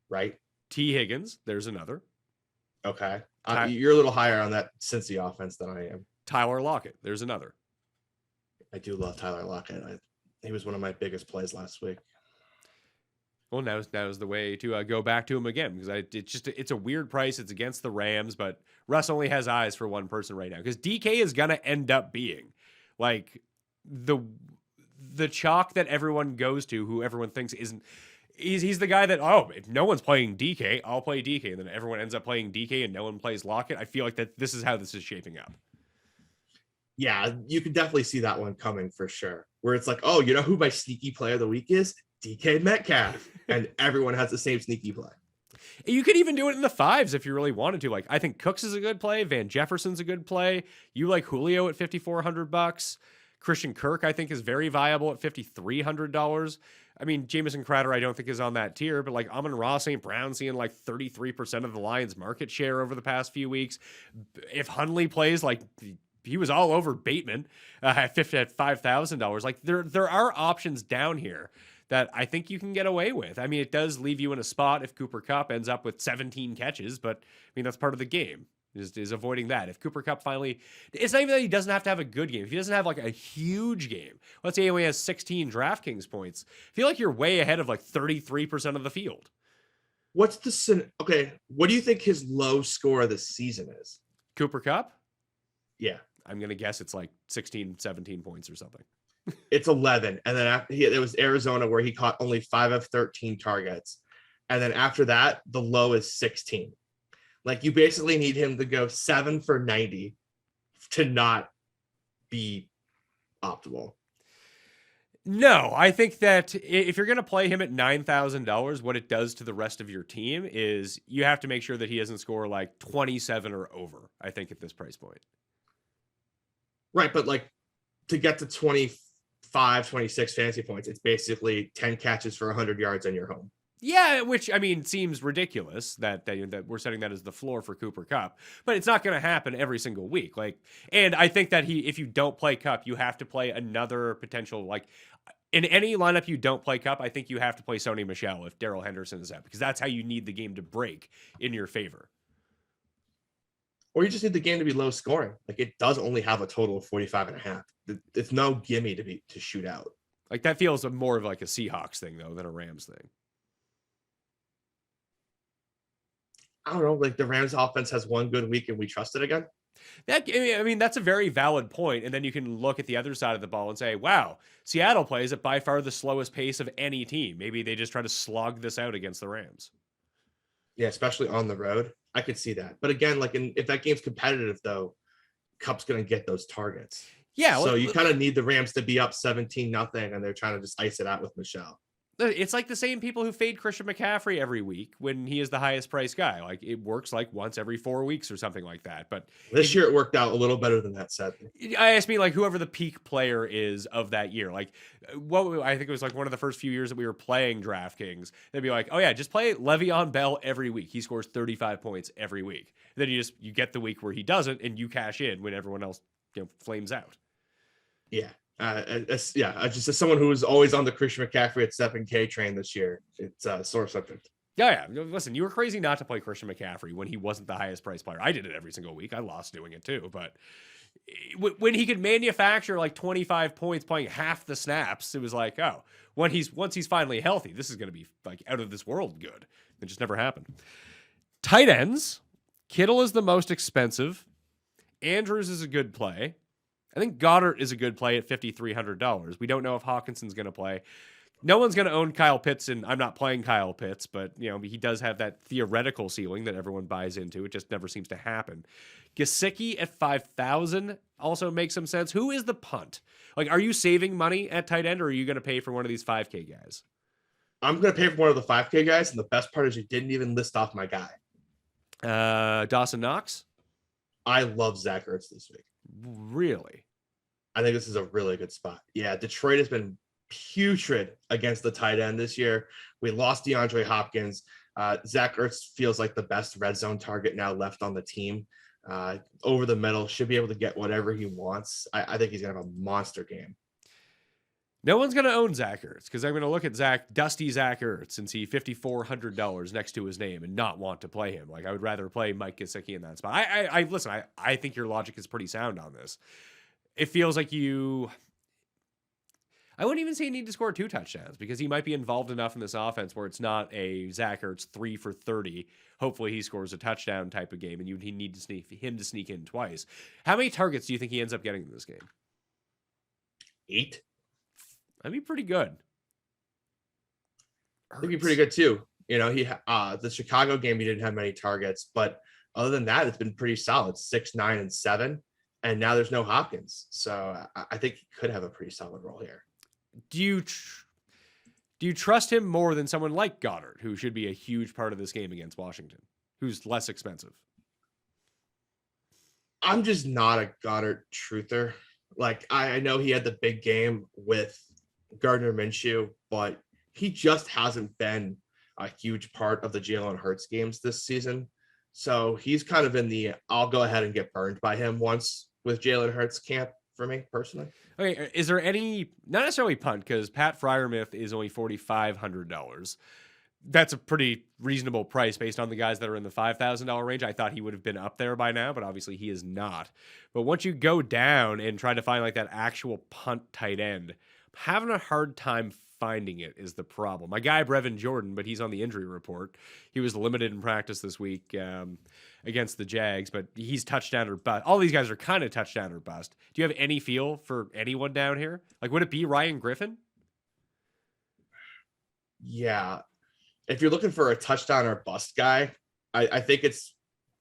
Right? T. Higgins, there's another. Okay. You're a little higher on that Cincy offense than I am. Tyler Lockett, there's another. I do love Tyler Lockett. He was one of my biggest plays last week. Well, now's the way to go back to him again because it's a weird price. It's against the Rams, but Russ only has eyes for one person right now because DK is gonna end up being like the chalk that everyone goes to, who everyone thinks isn't. He's the guy that if no one's playing DK, I'll play DK, and then everyone ends up playing DK and no one plays Lockett. I feel like that this is how this is shaping up. Yeah, you can definitely see that one coming for sure. Where it's like, oh, you know who my sneaky player of the week is? DK Metcalf, and everyone has the same sneaky play. You could even do it in the 5s if you really wanted to. Like, I think Cooks is a good play. Van Jefferson's a good play. You like Julio at $5,400. Christian Kirk, I think, is very viable at $5,300. I mean, Jamison Crowder, I don't think is on that tier, but like Amon-Ra St. Brown seeing like 33% of the Lions' market share over the past few weeks. If Hundley plays, like he was all over Bateman at $5,000. Like there are options down here that I think you can get away with. I mean, it does leave you in a spot if Cooper Kupp ends up with 17 catches, but I mean, that's part of the game. Is avoiding that. If Cooper Kupp finally, it's not even that he doesn't have to have a good game. If he doesn't have like a huge game, let's say he only has 16 DraftKings points, I feel like you're way ahead of like 33% of the field. What do you think his low score of the season is? Cooper Kupp? Yeah. I'm going to guess it's like 16, 17 points or something. It's 11. And then after it was Arizona where he caught only 5 of 13 targets. And then after that, the low is 16. Like you basically need him to go 7 for 90 to not be optimal. No, I think that if you're going to play him at $9,000, what it does to the rest of your team is you have to make sure that he doesn't score like 27 or over, I think, at this price point. Right. But like to get to 25, 26 fantasy points, it's basically 10 catches for 100 yards and you're home. Yeah, which, I mean, seems ridiculous that we're setting that as the floor for Cooper Kupp, but it's not going to happen every single week. Like, and I think that if you don't play Kupp, you have to play another potential, like, in any lineup you don't play Kupp, I think you have to play Sony Michel if Darrell Henderson is out, because that's how you need the game to break in your favor. Or you just need the game to be low scoring. Like, it does only have a total of 45.5. It's no gimme to shoot out. Like, that feels more of like a Seahawks thing, though, than a Rams thing. I don't know, like the Rams offense has one good week and we trust it again. I mean, that's a very valid point. And then you can look at the other side of the ball and say, wow, Seattle plays at by far the slowest pace of any team. Maybe they just try to slog this out against the Rams. Yeah, especially on the road. I could see that. But again, like if that game's competitive, though, Kupp's going to get those targets. Yeah. So you kind of need the Rams to be up 17-0, and they're trying to just ice it out with Michel. It's like the same people who fade Christian McCaffrey every week when he is the highest priced guy. Like it works like once every 4 weeks or something like that. But this year it worked out a little better than that, sadly. I asked me like whoever the peak player is of that year. Like what I think it was like one of the first few years that we were playing DraftKings. They'd be like, oh yeah, just play Le'Veon Bell every week. He scores 35 points every week. Then you get the week where he doesn't, and you cash in when everyone else flames out. Yeah. Just as someone who was always on the Christian McCaffrey at 7K train this year, it's a sore subject. Yeah. Listen, you were crazy not to play Christian McCaffrey when he wasn't the highest priced player. I did it every single week. I lost doing it too. But when he could manufacture like 25 points playing half the snaps, it was like, oh, once he's finally healthy, this is going to be like out of this world good. It just never happened. Tight ends, Kittle is the most expensive. Andrews is a good play. I think Goddard is a good play at $5,300. We don't know if Hawkinson's going to play. No one's going to own Kyle Pitts, and I'm not playing Kyle Pitts, but he does have that theoretical ceiling that everyone buys into. It just never seems to happen. Gesicki at $5,000 also makes some sense. Who is the punt? Like, are you saving money at tight end, or are you going to pay for one of these 5K guys? I'm going to pay for one of the 5K guys, and the best part is you didn't even list off my guy. Dawson Knox? I love Zach Ertz this week. Really? I think this is a really good spot. Yeah, Detroit has been putrid against the tight end this year. We lost DeAndre Hopkins. Zach Ertz feels like the best red zone target now left on the team. Over the middle, should be able to get whatever he wants. I think he's going to have a monster game. No one's going to own Zach Ertz because I'm going to look at Dusty Zach Ertz and see $5,400 next to his name and not want to play him. Like, I would rather play Mike Gesicki in that spot. Listen, I think your logic is pretty sound on this. It feels like I wouldn't even say you need to score 2 touchdowns because he might be involved enough in this offense where it's not a Zach Ertz 3 for 30. Hopefully he scores a touchdown type of game, and he need to sneak in twice. How many targets do you think he ends up getting in this game? 8. That'd be pretty good. I think he'd be pretty good too. The Chicago game, he didn't have many targets, but other than that, it's been pretty solid. 6, 9, and 7. And now there's no Hopkins. So I think he could have a pretty solid role here. Do you trust him more than someone like Goddard, who should be a huge part of this game against Washington, who's less expensive? I'm just not a Goddard truther. Like, I know he had the big game with Gardner Minshew, but he just hasn't been a huge part of the Jalen Hurts games this season. So he's kind of in the I'll go ahead and get burned by him once with Jalen Hurts camp for me personally. Okay, is there any, not necessarily punt, because Pat Freiermuth is only $4,500. That's a pretty reasonable price based on the guys that are in the $5,000 range. I thought he would have been up there by now, but obviously he is not. But once you go down and try to find like that actual punt tight end, I'm having a hard time finding it is the problem. My guy, Brevin Jordan, but he's on the injury report. He was limited in practice this week against the Jags, but he's touchdown or bust. All these guys are kind of touchdown or bust. Do you have any feel for anyone down here? Like, would it be Ryan Griffin? Yeah. If you're looking for a touchdown or bust guy, I think this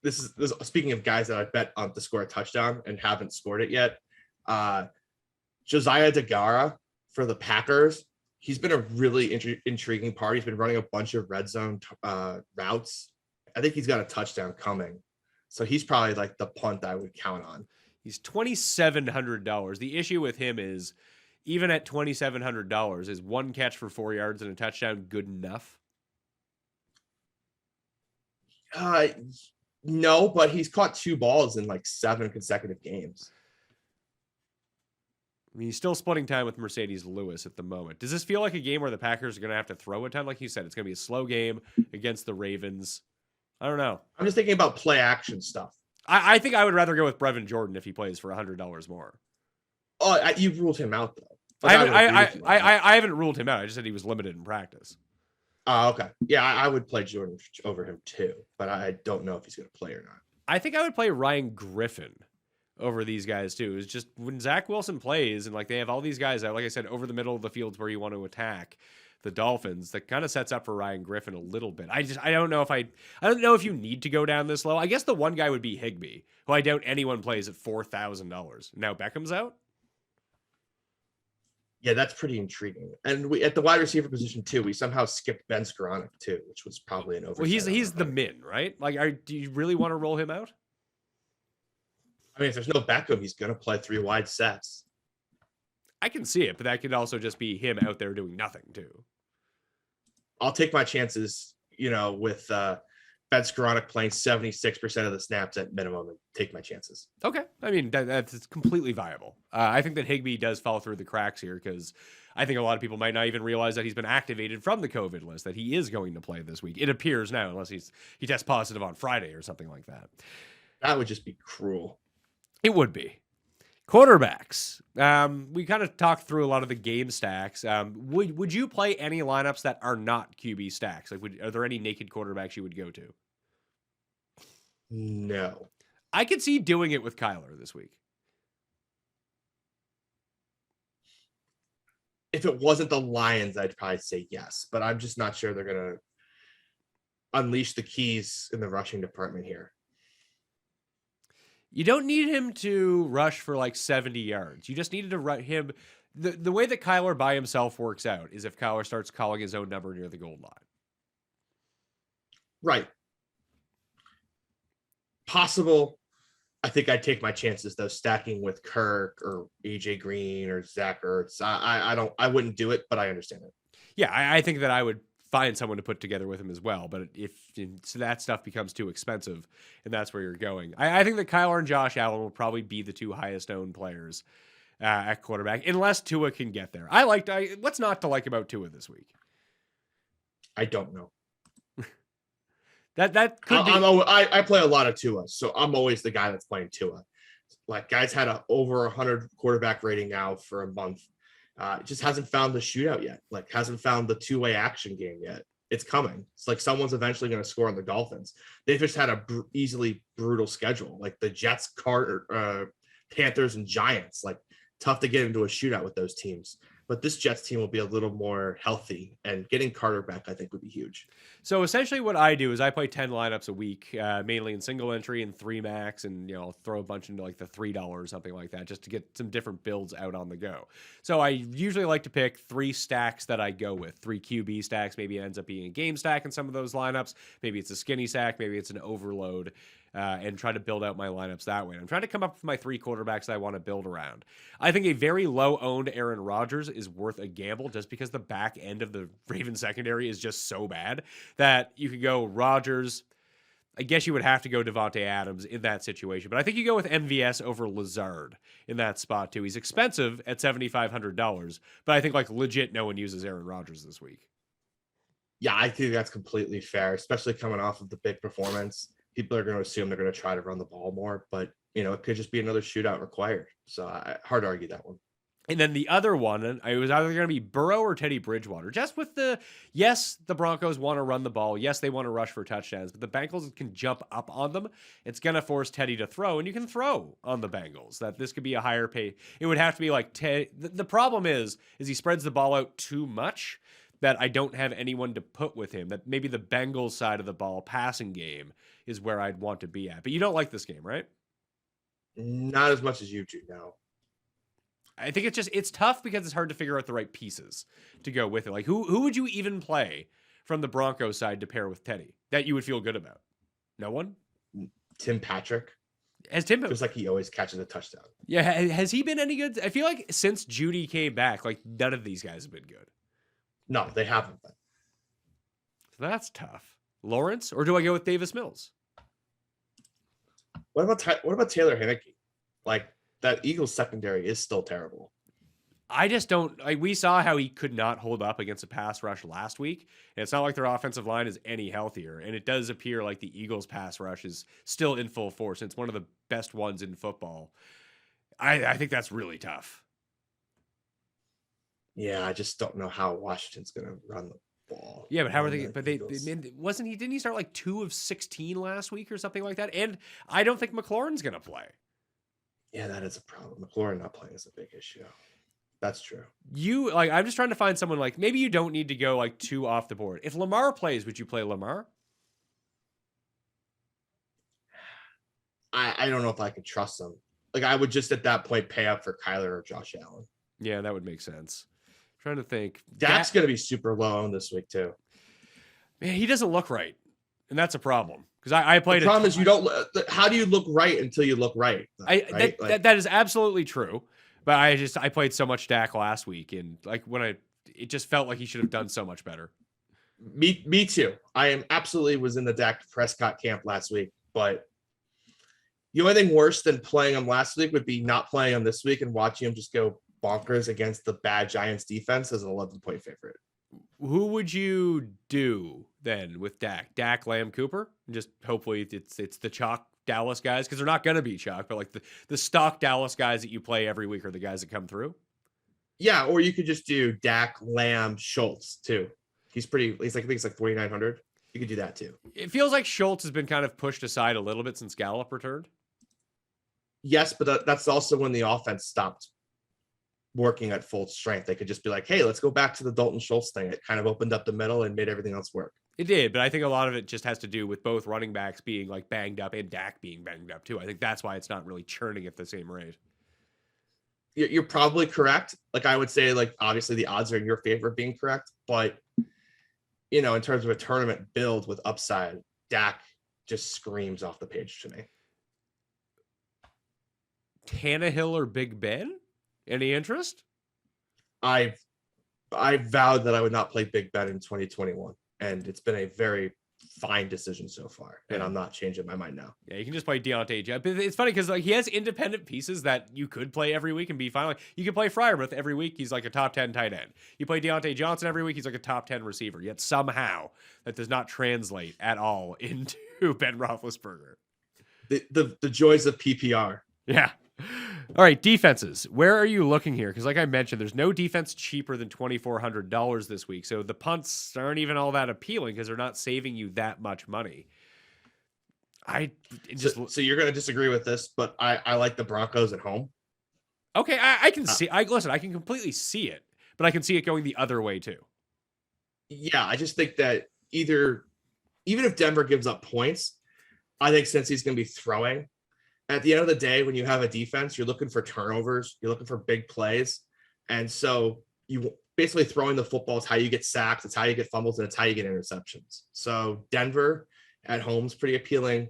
is speaking of guys that I bet on to score a touchdown and haven't scored it yet. Josiah DeGuara for the Packers. He's been a really intriguing part. He's been running a bunch of red zone routes. I think he's got a touchdown coming. So he's probably like the punt I would count on. He's $2,700. The issue with him is even at $2,700, is one catch for 4 yards and a touchdown good enough? No, but he's caught 2 balls in like 7 consecutive games. I mean, he's still splitting time with Mercedes Lewis at the moment. Does this feel like a game where the Packers are going to have to throw a ton? Like you said, it's going to be a slow game against the Ravens. I don't know. I'm just thinking about play action stuff. I think I would rather go with Brevin Jordan if he plays for $100 more. Oh, you ruled him out though. I haven't ruled him out. I just said he was limited in practice. Oh, okay. Yeah, I would play Jordan over him too, but I don't know if he's going to play or not. I think I would play Ryan Griffin over these guys too. It's just when Zach Wilson plays and like they have all these guys out, like I said, over the middle of the fields where you want to attack the Dolphins, that kind of sets up for Ryan Griffin a little bit. I don't know if you need to go down this low. I guess the one guy would be Higbee, who I doubt anyone plays at $4,000. Now Beckham's out. Yeah, that's pretty intriguing. And we at the wide receiver position too, we somehow skipped Ben Skoranek too, which was probably an oversight. Well, he's the min, right? Like, do you really want to roll him out? I mean, if there's no Beckham, he's going to play 3 wide sets. I can see it, but that could also just be him out there doing nothing too. I'll take my chances, with Ben Skoranek playing 76% of the snaps at minimum and take my chances. Okay. I mean, that's completely viable. I think that Higbee does fall through the cracks here because I think a lot of people might not even realize that he's been activated from the COVID list, that he is going to play this week. It appears now, unless he tests positive on Friday or something like that. That would just be cruel. It would be. Quarterbacks. We kind of talked through a lot of the game stacks. Would you play any lineups that are not QB stacks? Like, are there any naked quarterbacks you would go to? No. I could see doing it with Kyler this week. If it wasn't the Lions, I'd probably say yes, but I'm just not sure they're going to unleash the keys in the rushing department here. You don't need him to rush for like 70 yards. You just needed to run him. The way that Kyler by himself works out is if Kyler starts calling his own number near the goal line. Right. Possible. I think I'd take my chances though, stacking with Kirk or AJ Green or Zach Ertz. I wouldn't do it, but I understand it. Yeah, I think that I would find someone to put together with him as well. But if that stuff becomes too expensive and that's where you're going, I think that Kyler and Josh Allen will probably be the 2 highest owned players at quarterback, unless Tua can get there. What's not to like about Tua this week? I don't know. That could be. I play a lot of Tua, so I'm always the guy that's playing Tua. Like, guys had over 100 quarterback rating now for a month. Just hasn't found the shootout yet. Like, hasn't found the 2-way action game yet. It's coming. It's like someone's eventually going to score on the Dolphins. They've just had a easily brutal schedule. Like the Jets, Panthers, and Giants. Like, tough to get into a shootout with those teams. But this Jets team will be a little more healthy, and getting Carter back, I think, would be huge. So essentially what I do is I play 10 lineups a week, mainly in single entry and 3 max, and I'll throw a bunch into like the $3 or something like that just to get some different builds out on the go. So I usually like to pick 3 stacks that I go with, 3 QB stacks. Maybe it ends up being a game stack in some of those lineups. Maybe it's a skinny stack. Maybe it's an overload. And try to build out my lineups that way. I'm trying to come up with my 3 quarterbacks that I want to build around. I think a very low-owned Aaron Rodgers is worth a gamble just because the back end of the Ravens secondary is just so bad that you could go Rodgers. I guess you would have to go Devontae Adams in that situation. But I think you go with MVS over Lazard in that spot, too. He's expensive at $7,500, but I think, like, legit no one uses Aaron Rodgers this week. Yeah, I think that's completely fair, especially coming off of the big performance. People are going to assume they're going to try to run the ball more, but, it could just be another shootout required. So hard to argue that one. And then the other one, it was either going to be Burrow or Teddy Bridgewater. Just with yes, the Broncos want to run the ball. Yes, they want to rush for touchdowns, but the Bengals can jump up on them. It's going to force Teddy to throw, and you can throw on the Bengals. That this could be a higher pay. It would have to be like Teddy. The problem is he spreads the ball out too much that I don't have anyone to put with him. That maybe the Bengals side of the ball passing game is where I'd want to be at. But you don't like this game, right? Not as much as you do now. I think it's tough because it's hard to figure out the right pieces to go with it. Like who would you even play from the Broncos side to pair with Teddy that you would feel good about? No one? Tim Patrick. Has Tim feels like he always catches a touchdown. Yeah, has he been any good? I feel like since Judy came back, like none of these guys have been good. No, they haven't been. So that's tough. Lawrence, or do I go with Davis Mills? What about Taylor Heineke? Like, that Eagles secondary is still terrible. I just don't like. We saw how he could not hold up against a pass rush last week. And it's not like their offensive line is any healthier. And it does appear like the Eagles pass rush is still in full force. It's one of the best ones in football. I think that's really tough. Yeah, I just don't know how Washington's going to run the ball. Yeah, but how are they? But didn't he start like 2 of 16 last week or something like that? And I don't think McLaurin's going to play. Yeah, that is a problem. McLaurin not playing is a big issue. That's true. I'm just trying to find someone like, maybe you don't need to go like 2 off the board. If Lamar plays, would you play Lamar? I don't know if I could trust him. Like, I would just at that point pay up for Kyler or Josh Allen. Yeah, that would make sense. I'm trying to think. Dak's going to be super low on this week too. Man, he doesn't look right. And that's a problem. Because I played. The problem is you don't. How do you look right until you look right? That is absolutely true. But I played so much Dak last week, and like it just felt like he should have done so much better. Me too. I was in the Dak Prescott camp last week, but the only thing worse than playing him last week would be not playing him this week and watching him just go bonkers against the bad Giants defense as an 11-point favorite. Who would you do then with Dak? Dak, Lamb, Cooper? And just hopefully it's the chalk Dallas guys, because they're not going to be chalk, but like the stock Dallas guys that you play every week are the guys that come through. Yeah, or you could just do Dak, Lamb, Schultz too. He's like, I think it's like 4,900. You could do that too. It feels like Schultz has been kind of pushed aside a little bit since Gallup returned. Yes, but that's also when the offense stopped working at full strength. They could just be like, hey, let's go back to the Dalton Schultz thing. It kind of opened up the middle and made everything else work. It did, but I think a lot of it just has to do with both running backs being like banged up and Dak being banged up too. I think that's why it's not really churning at the same rate. You're probably correct. Like, I would say, like, obviously the odds are in your favor of being correct, but in terms of a tournament build with upside, Dak just screams off the page to me. Tannehill or Big Ben? Any interest? I vowed that I would not play Big Ben in 2021, and it's been a very fine decision so far, and I'm not changing my mind now. Yeah, you can just play Deontay. It's funny because like he has independent pieces that you could play every week and be fine. Like you could play Freiermuth every week. He's like a top 10 tight end. You play Deontay Johnson every week. He's like a top 10 receiver. Yet somehow that does not translate at all into Ben Roethlisberger. The joys of PPR. Yeah. All right, defenses. Where are you looking here? Because like I mentioned, there's no defense cheaper than $2,400 this week. So the punts aren't even all that appealing because they're not saving you that much money. So you're going to disagree with this, but I like the Broncos at home. Okay, I can see. I can completely see it, but I can see it going the other way too. Yeah, I just think that even if Denver gives up points, I think since he's going to be throwing, at the end of the day, when you have a defense, you're looking for turnovers, you're looking for big plays. And so you basically throwing the football is how you get sacks, it's how you get fumbles, and it's how you get interceptions. So Denver at home is pretty appealing.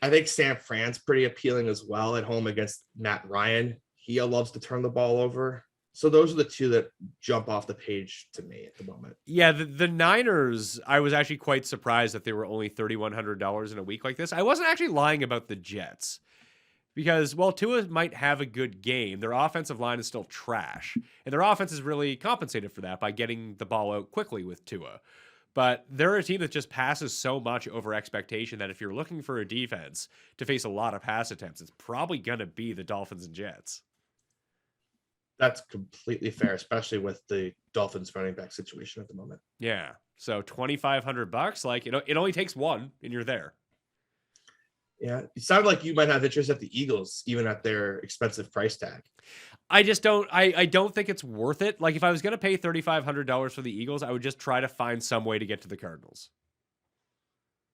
I think San Fran's pretty appealing as well at home against Matt Ryan. He loves to turn the ball over. So those are the two that jump off the page to me at the moment. Yeah, the Niners, I was actually quite surprised that they were only $3,100 in a week like this. I wasn't actually lying about the Jets because, while Tua might have a good game, their offensive line is still trash. And their offense is really compensated for that by getting the ball out quickly with Tua. But they're a team that just passes so much over expectation that if you're looking for a defense to face a lot of pass attempts, it's probably going to be the Dolphins and Jets. That's completely fair, especially with the Dolphins running back situation at the moment. Yeah. So $2,500, like it only takes one and you're there. Yeah. It sounded like you might have interest at the Eagles, even at their expensive price tag. I just don't, I don't think it's worth it. Like if I was going to pay $3,500 for the Eagles, I would just try to find some way to get to the Cardinals.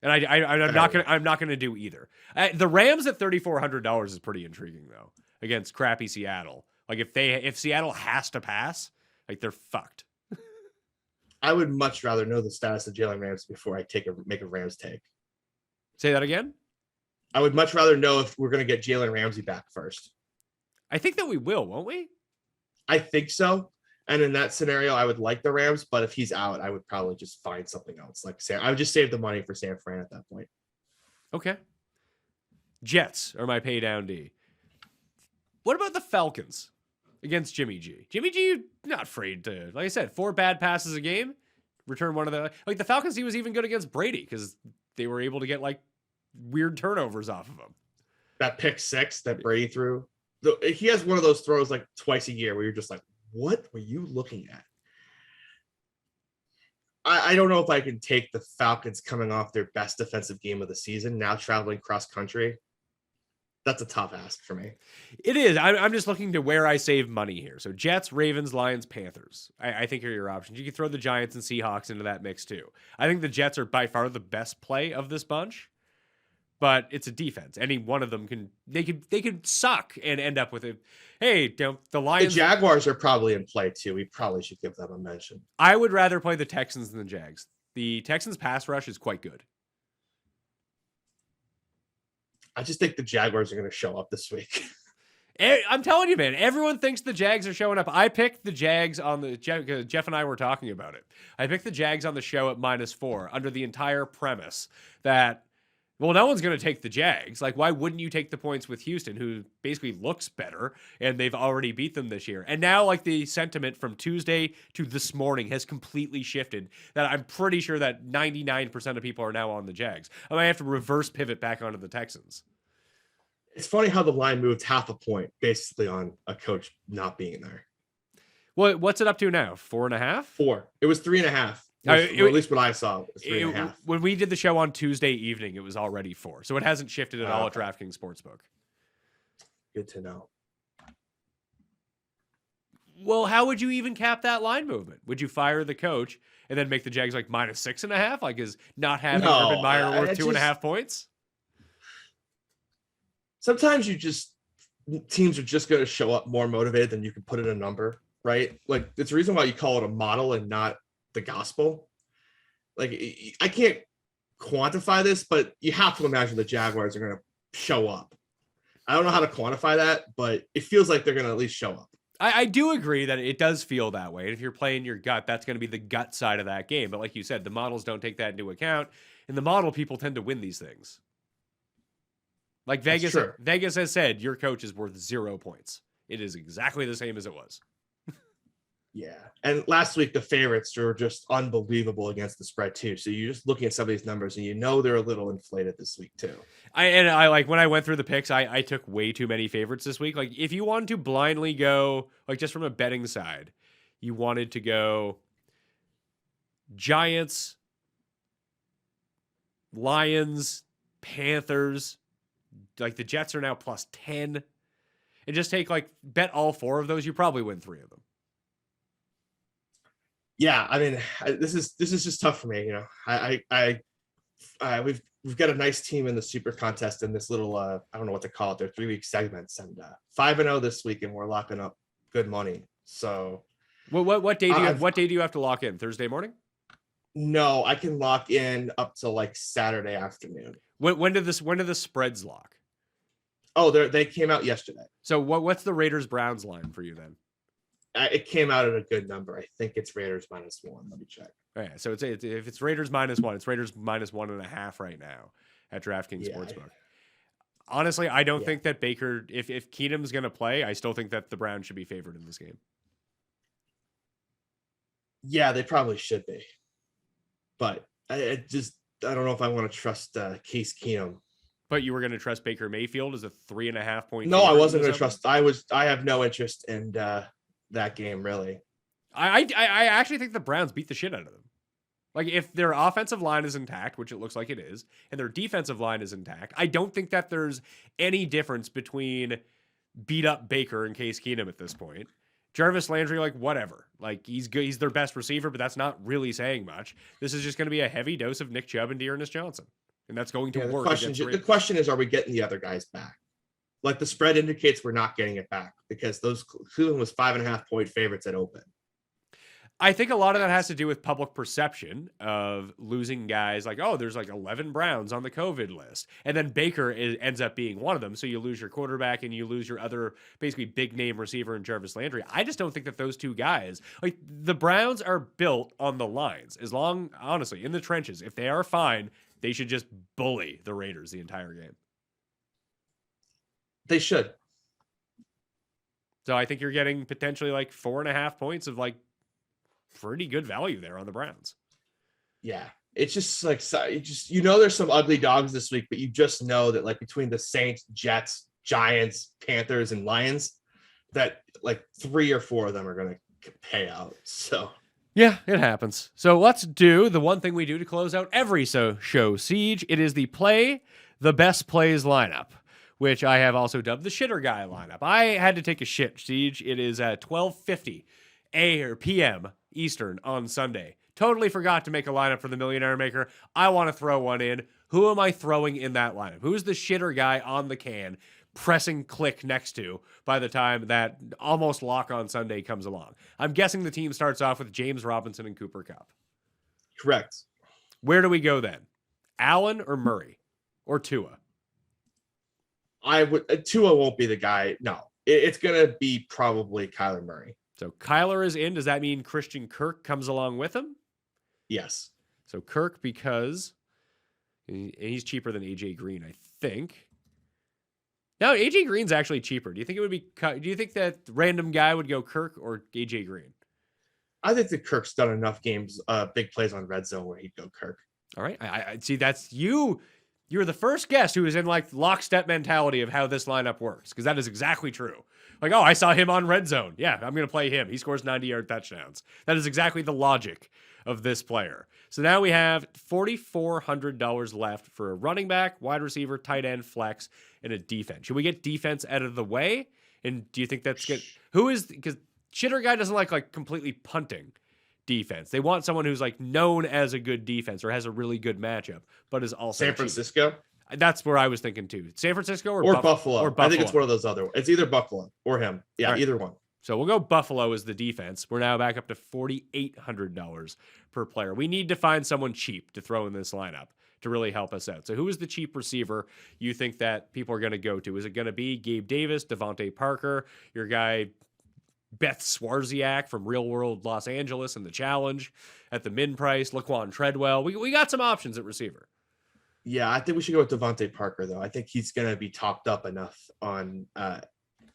And I'm not going to do either. The Rams at $3,400 is pretty intriguing though, against crappy Seattle. Like if Seattle has to pass, like they're fucked. I would much rather know the status of Jalen Ramsey before I make a Rams take. Say that again? I would much rather know if we're going to get Jalen Ramsey back first. I think that we will, won't we? I think so. And in that scenario, I would like the Rams, but if he's out, I would probably just find something else. Like I would just save the money for San Fran at that point. Okay. Jets are my pay down D. What about the Falcons against Jimmy G? Jimmy G, not afraid to, like I said, 4 bad passes a game, return one of the, like the Falcons, he was even good against Brady because they were able to get like weird turnovers off of him. That pick 6 that Brady threw, he has one of those throws like twice a year where you're just like, what were you looking at? I don't know if I can take the Falcons coming off their best defensive game of the season, now traveling cross country. That's a tough ask for me. It is. I'm just looking to where I save money here. So Jets, Ravens, Lions, Panthers. I think are your options. You can throw the Giants and Seahawks into that mix too. I think the Jets are by far the best play of this bunch, but it's a defense. Any one of them they could suck and end up with it. Hey, the Lions. The Jaguars are probably in play too. We probably should give them a mention. I would rather play the Texans than the Jags. The Texans pass rush is quite good. I just think the Jaguars are going to show up this week. I'm telling you, man, everyone thinks the Jags are showing up. I picked the Jags on the Jeff and I were talking about it. I picked the Jags on the show at -4 under the entire premise that, well, no one's going to take the Jags. Like, why wouldn't you take the points with Houston, who basically looks better, and they've already beat them this year? And now, like, the sentiment from Tuesday to this morning has completely shifted, that I'm pretty sure that 99% of people are now on the Jags. I might have to reverse pivot back onto the Texans. It's funny how the line moved half a point basically on a coach not being there. Well, what's it up to now? 4.5? 4. It was 3.5. Or at least what I saw was 3.5. When we did the show on Tuesday evening, it was already 4. So it hasn't shifted at all at DraftKings Sportsbook. Good to know. Well, how would you even cap that line movement? Would you fire the coach and then make the Jags like -6.5? Like, is not having Urban Meyer worth 2.5 points? Sometimes teams are just going to show up more motivated than you can put in a number, right? Like, it's the reason why you call it a model and not the gospel. Like, I can't quantify this, but you have to imagine the Jaguars are going to show up. I don't know how to quantify that, but it feels like they're going to at least show up. I do agree that it does feel that way. And if you're playing your gut, that's going to be the gut side of that game. But like you said, the models don't take that into account. In the model, people tend to win these things. Like Vegas has said, your coach is worth 0 points. It is exactly the same as it was. Yeah. And last week, the favorites were just unbelievable against the spread too. So you're just looking at some of these numbers and you know they're a little inflated this week too. I like when I went through the picks, I took way too many favorites this week. Like if you wanted to blindly go, like just from a betting side, you wanted to go Giants, Lions, Panthers, like the Jets are now +10. And just take bet all 4 of those, you probably win 3 of them. Yeah, I mean, this is just tough for me. You know, we've got a nice team in the super contest in this little I don't know what to call it. They're 3-week segments, and 5-0 this week, and we're locking up good money. So, what day do you have? What day do you have to lock in? Thursday morning? No, I can lock in up to like Saturday afternoon. When did the spreads lock? Oh, they came out yesterday. So what's the Raiders Browns line for you then? it came out at a good number. I think it's Raiders -1. Let me check. Oh, yeah, so if it's Raiders -1, it's Raiders -1.5 right now at DraftKings Sportsbook. Honestly, I don't think that Baker, if Keenum's going to play, I still think that the Browns should be favored in this game. Yeah, they probably should be. But I don't know if I want to trust Case Keenum. But you were going to trust Baker Mayfield as a 3.5 point. No, I wasn't going to trust. I have no interest in that game, really. I actually think the Browns beat the shit out of them. Like, if their offensive line is intact, which it looks like it is, and their defensive line is intact, I don't think that there's any difference between beat up Baker and Case Keenum at this point. Jarvis Landry, like, whatever. Like, he's good. He's their best receiver, but that's not really saying much. This is just going to be a heavy dose of Nick Chubb and Dearness Johnson. And that's going to work. The question is, are we getting the other guys back? Like, the spread indicates we're not getting it back because Cleveland was 5.5 point favorites at open. I think a lot of that has to do with public perception of losing guys like, oh, there's like 11 Browns on the COVID list. And then Baker ends up being one of them. So you lose your quarterback and you lose your other basically big name receiver in Jarvis Landry. I just don't think that those two guys, like, the Browns are built on the lines. Honestly, in the trenches, if they are fine, they should just bully the Raiders the entire game. They should. So I think you're getting potentially like 4.5 points of like pretty good value there on the Browns. Yeah. It's just like, there's some ugly dogs this week, but you just know that, like, between the Saints, Jets, Giants, Panthers, and Lions, that like 3 or 4 of them are going to pay out. So yeah, it happens. So let's do the one thing we do to close out every show, Siege. It is the play the best plays lineup, which I have also dubbed the shitter guy lineup. I had to take a shit, Siege. It is at 12:50 p.m. Eastern on Sunday. Totally forgot to make a lineup for the Millionaire Maker. I want to throw one in. Who am I throwing in that lineup? Who's the shitter guy on the can pressing click next to by the time that almost lock on Sunday comes along? I'm guessing the team starts off with James Robinson and Cooper Kupp. Correct. Where do we go then? Allen or Murray or Tua? Tua won't be the guy. No, it's going to be probably Kyler Murray. So Kyler is in. Does that mean Christian Kirk comes along with him? Yes. So Kirk, because he's cheaper than AJ Green, I think. No, AJ Green's actually cheaper. Do you think that random guy would go Kirk or AJ Green? I think that Kirk's done enough games, big plays on red zone where he'd go Kirk. All right. I see. That's you. You're the first guest who is in like lockstep mentality of how this lineup works, because that is exactly true. Like, oh, I saw him on red zone. Yeah, I'm going to play him. He scores 90-yard touchdowns. That is exactly the logic of this player. So now we have $4,400 left for a running back, wide receiver, tight end, flex, and a defense. Should we get defense out of the way? And do you think that's good? Because shitter guy doesn't like completely punting defense. They want someone who's like known as a good defense or has a really good matchup, but is also San Francisco. That's where I was thinking too. San Francisco or Buffalo. Or Buffalo. I think it's one of those other ones. It's either Buffalo or him. Yeah, right. Either one. So we'll go Buffalo as the defense. We're now back up to $4,800 per player. We need to find someone cheap to throw in this lineup to really help us out. So who is the cheap receiver you think that people are going to go to? Is it going to be Gabe Davis, Devontae Parker, your guy Beth Swarziak from Real World Los Angeles and the Challenge at the min price, Laquan Treadwell? We got some options at receiver. Yeah, I think we should go with Devontae Parker, though. I think he's going to be topped up enough on the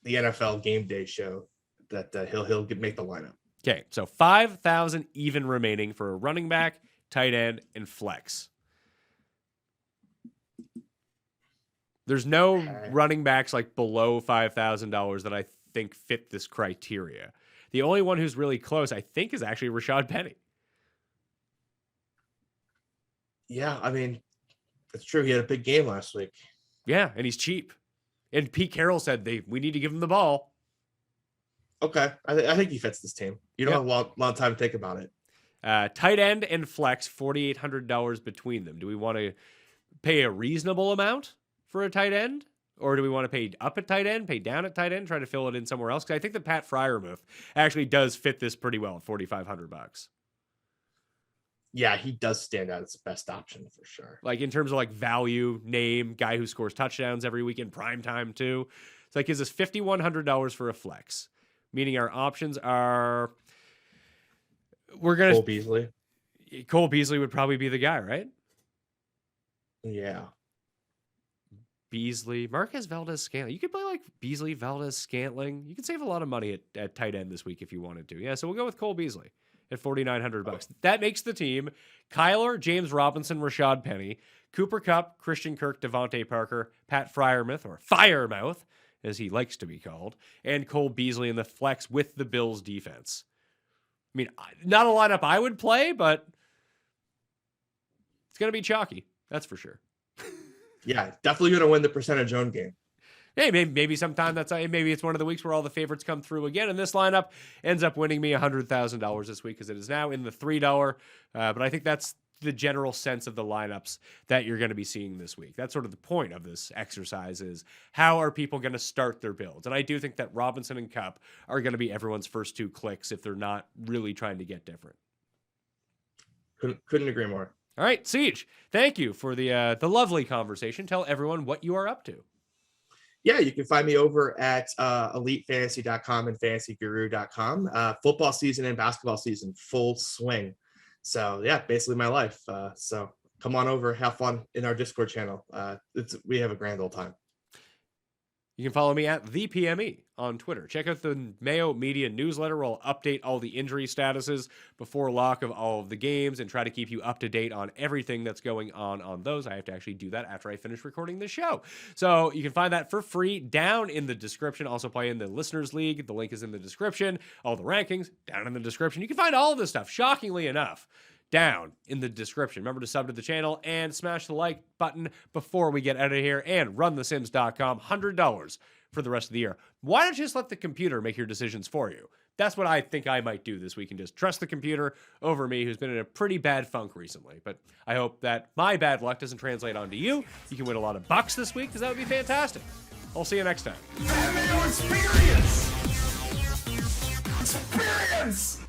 NFL Game Day show that he'll make the lineup. Okay, so $5,000 even remaining for a running back, tight end, and flex. There's no running backs like below $5,000 that I think fit this criteria. The only one who's really close, I think, is actually Rashad Penny. Yeah, I mean, that's true. He had a big game last week. Yeah, and he's cheap. And Pete Carroll said we need to give him the ball. Okay, I think he fits this team. You don't have a long time to think about it. Tight end and flex, $4,800 between them. Do we want to pay a reasonable amount for a tight end? Or do we want to pay up at tight end, pay down at tight end, try to fill it in somewhere else? Because I think the Pat Freiermuth actually does fit this pretty well at $4,500. Yeah, he does stand out as the best option for sure. Like in terms of like value, name, guy who scores touchdowns every week in prime time too. It's like, is this $5,100 for a flex? meaning our options are we're going to Cole Beasley would probably be the guy, right? Yeah. Beasley, Marquez Valdez-Scantling. You could play like Beasley, Valdez-Scantling. You could save a lot of money at tight end this week if you wanted to. Yeah, so we'll go with Cole Beasley at $4,900. That makes the team Kyler, James Robinson, Rashad Penny, Cooper Kupp, Christian Kirk, Devontae Parker, Pat Freiermuth, or Firemouth, as he likes to be called, and Cole Beasley in the flex with the Bills defense. I mean, not a lineup I would play, but it's going to be chalky. That's for sure. Yeah, definitely going to win the percentage owned game. Hey, maybe sometime maybe it's one of the weeks where all the favorites come through again, and this lineup ends up winning me $100,000 this week because it is now in the $3. But I think that's the general sense of the lineups that you're going to be seeing this week. That's sort of the point of this exercise is how are people going to start their builds? And I do think that Robinson and Kupp are going to be everyone's first two clicks if they're not really trying to get different. Couldn't agree more. All right, Siege, thank you for the lovely conversation. Tell everyone what you are up to. Yeah, you can find me over at elitefantasy.com and fantasyguru.com. Football season and basketball season, full swing. So, yeah, basically my life. So come on over, have fun in our Discord channel. We have a grand old time. You can follow me at the PME on Twitter. Check out the Mayo Media newsletter where I'll update all the injury statuses before lock of all of the games and try to keep you up to date on everything that's going on those. I have to actually do that after I finish recording the show. So you can find that for free down in the description. Also play in the Listeners League. The link is in the description. All the rankings down in the description. You can find all of this stuff, shockingly enough, down in the description. Remember to sub to the channel and smash the like button before we get out of here, and runthesims.com, $100 for the rest of the year. Why don't you just let the computer make your decisions for you? That's what I think I might do this week, and just trust the computer over me, who's been in a pretty bad funk recently. But I hope that my bad luck doesn't translate onto you. You can win a lot of bucks this week, because that would be fantastic. I'll see you next time. Mayo experience! Experience!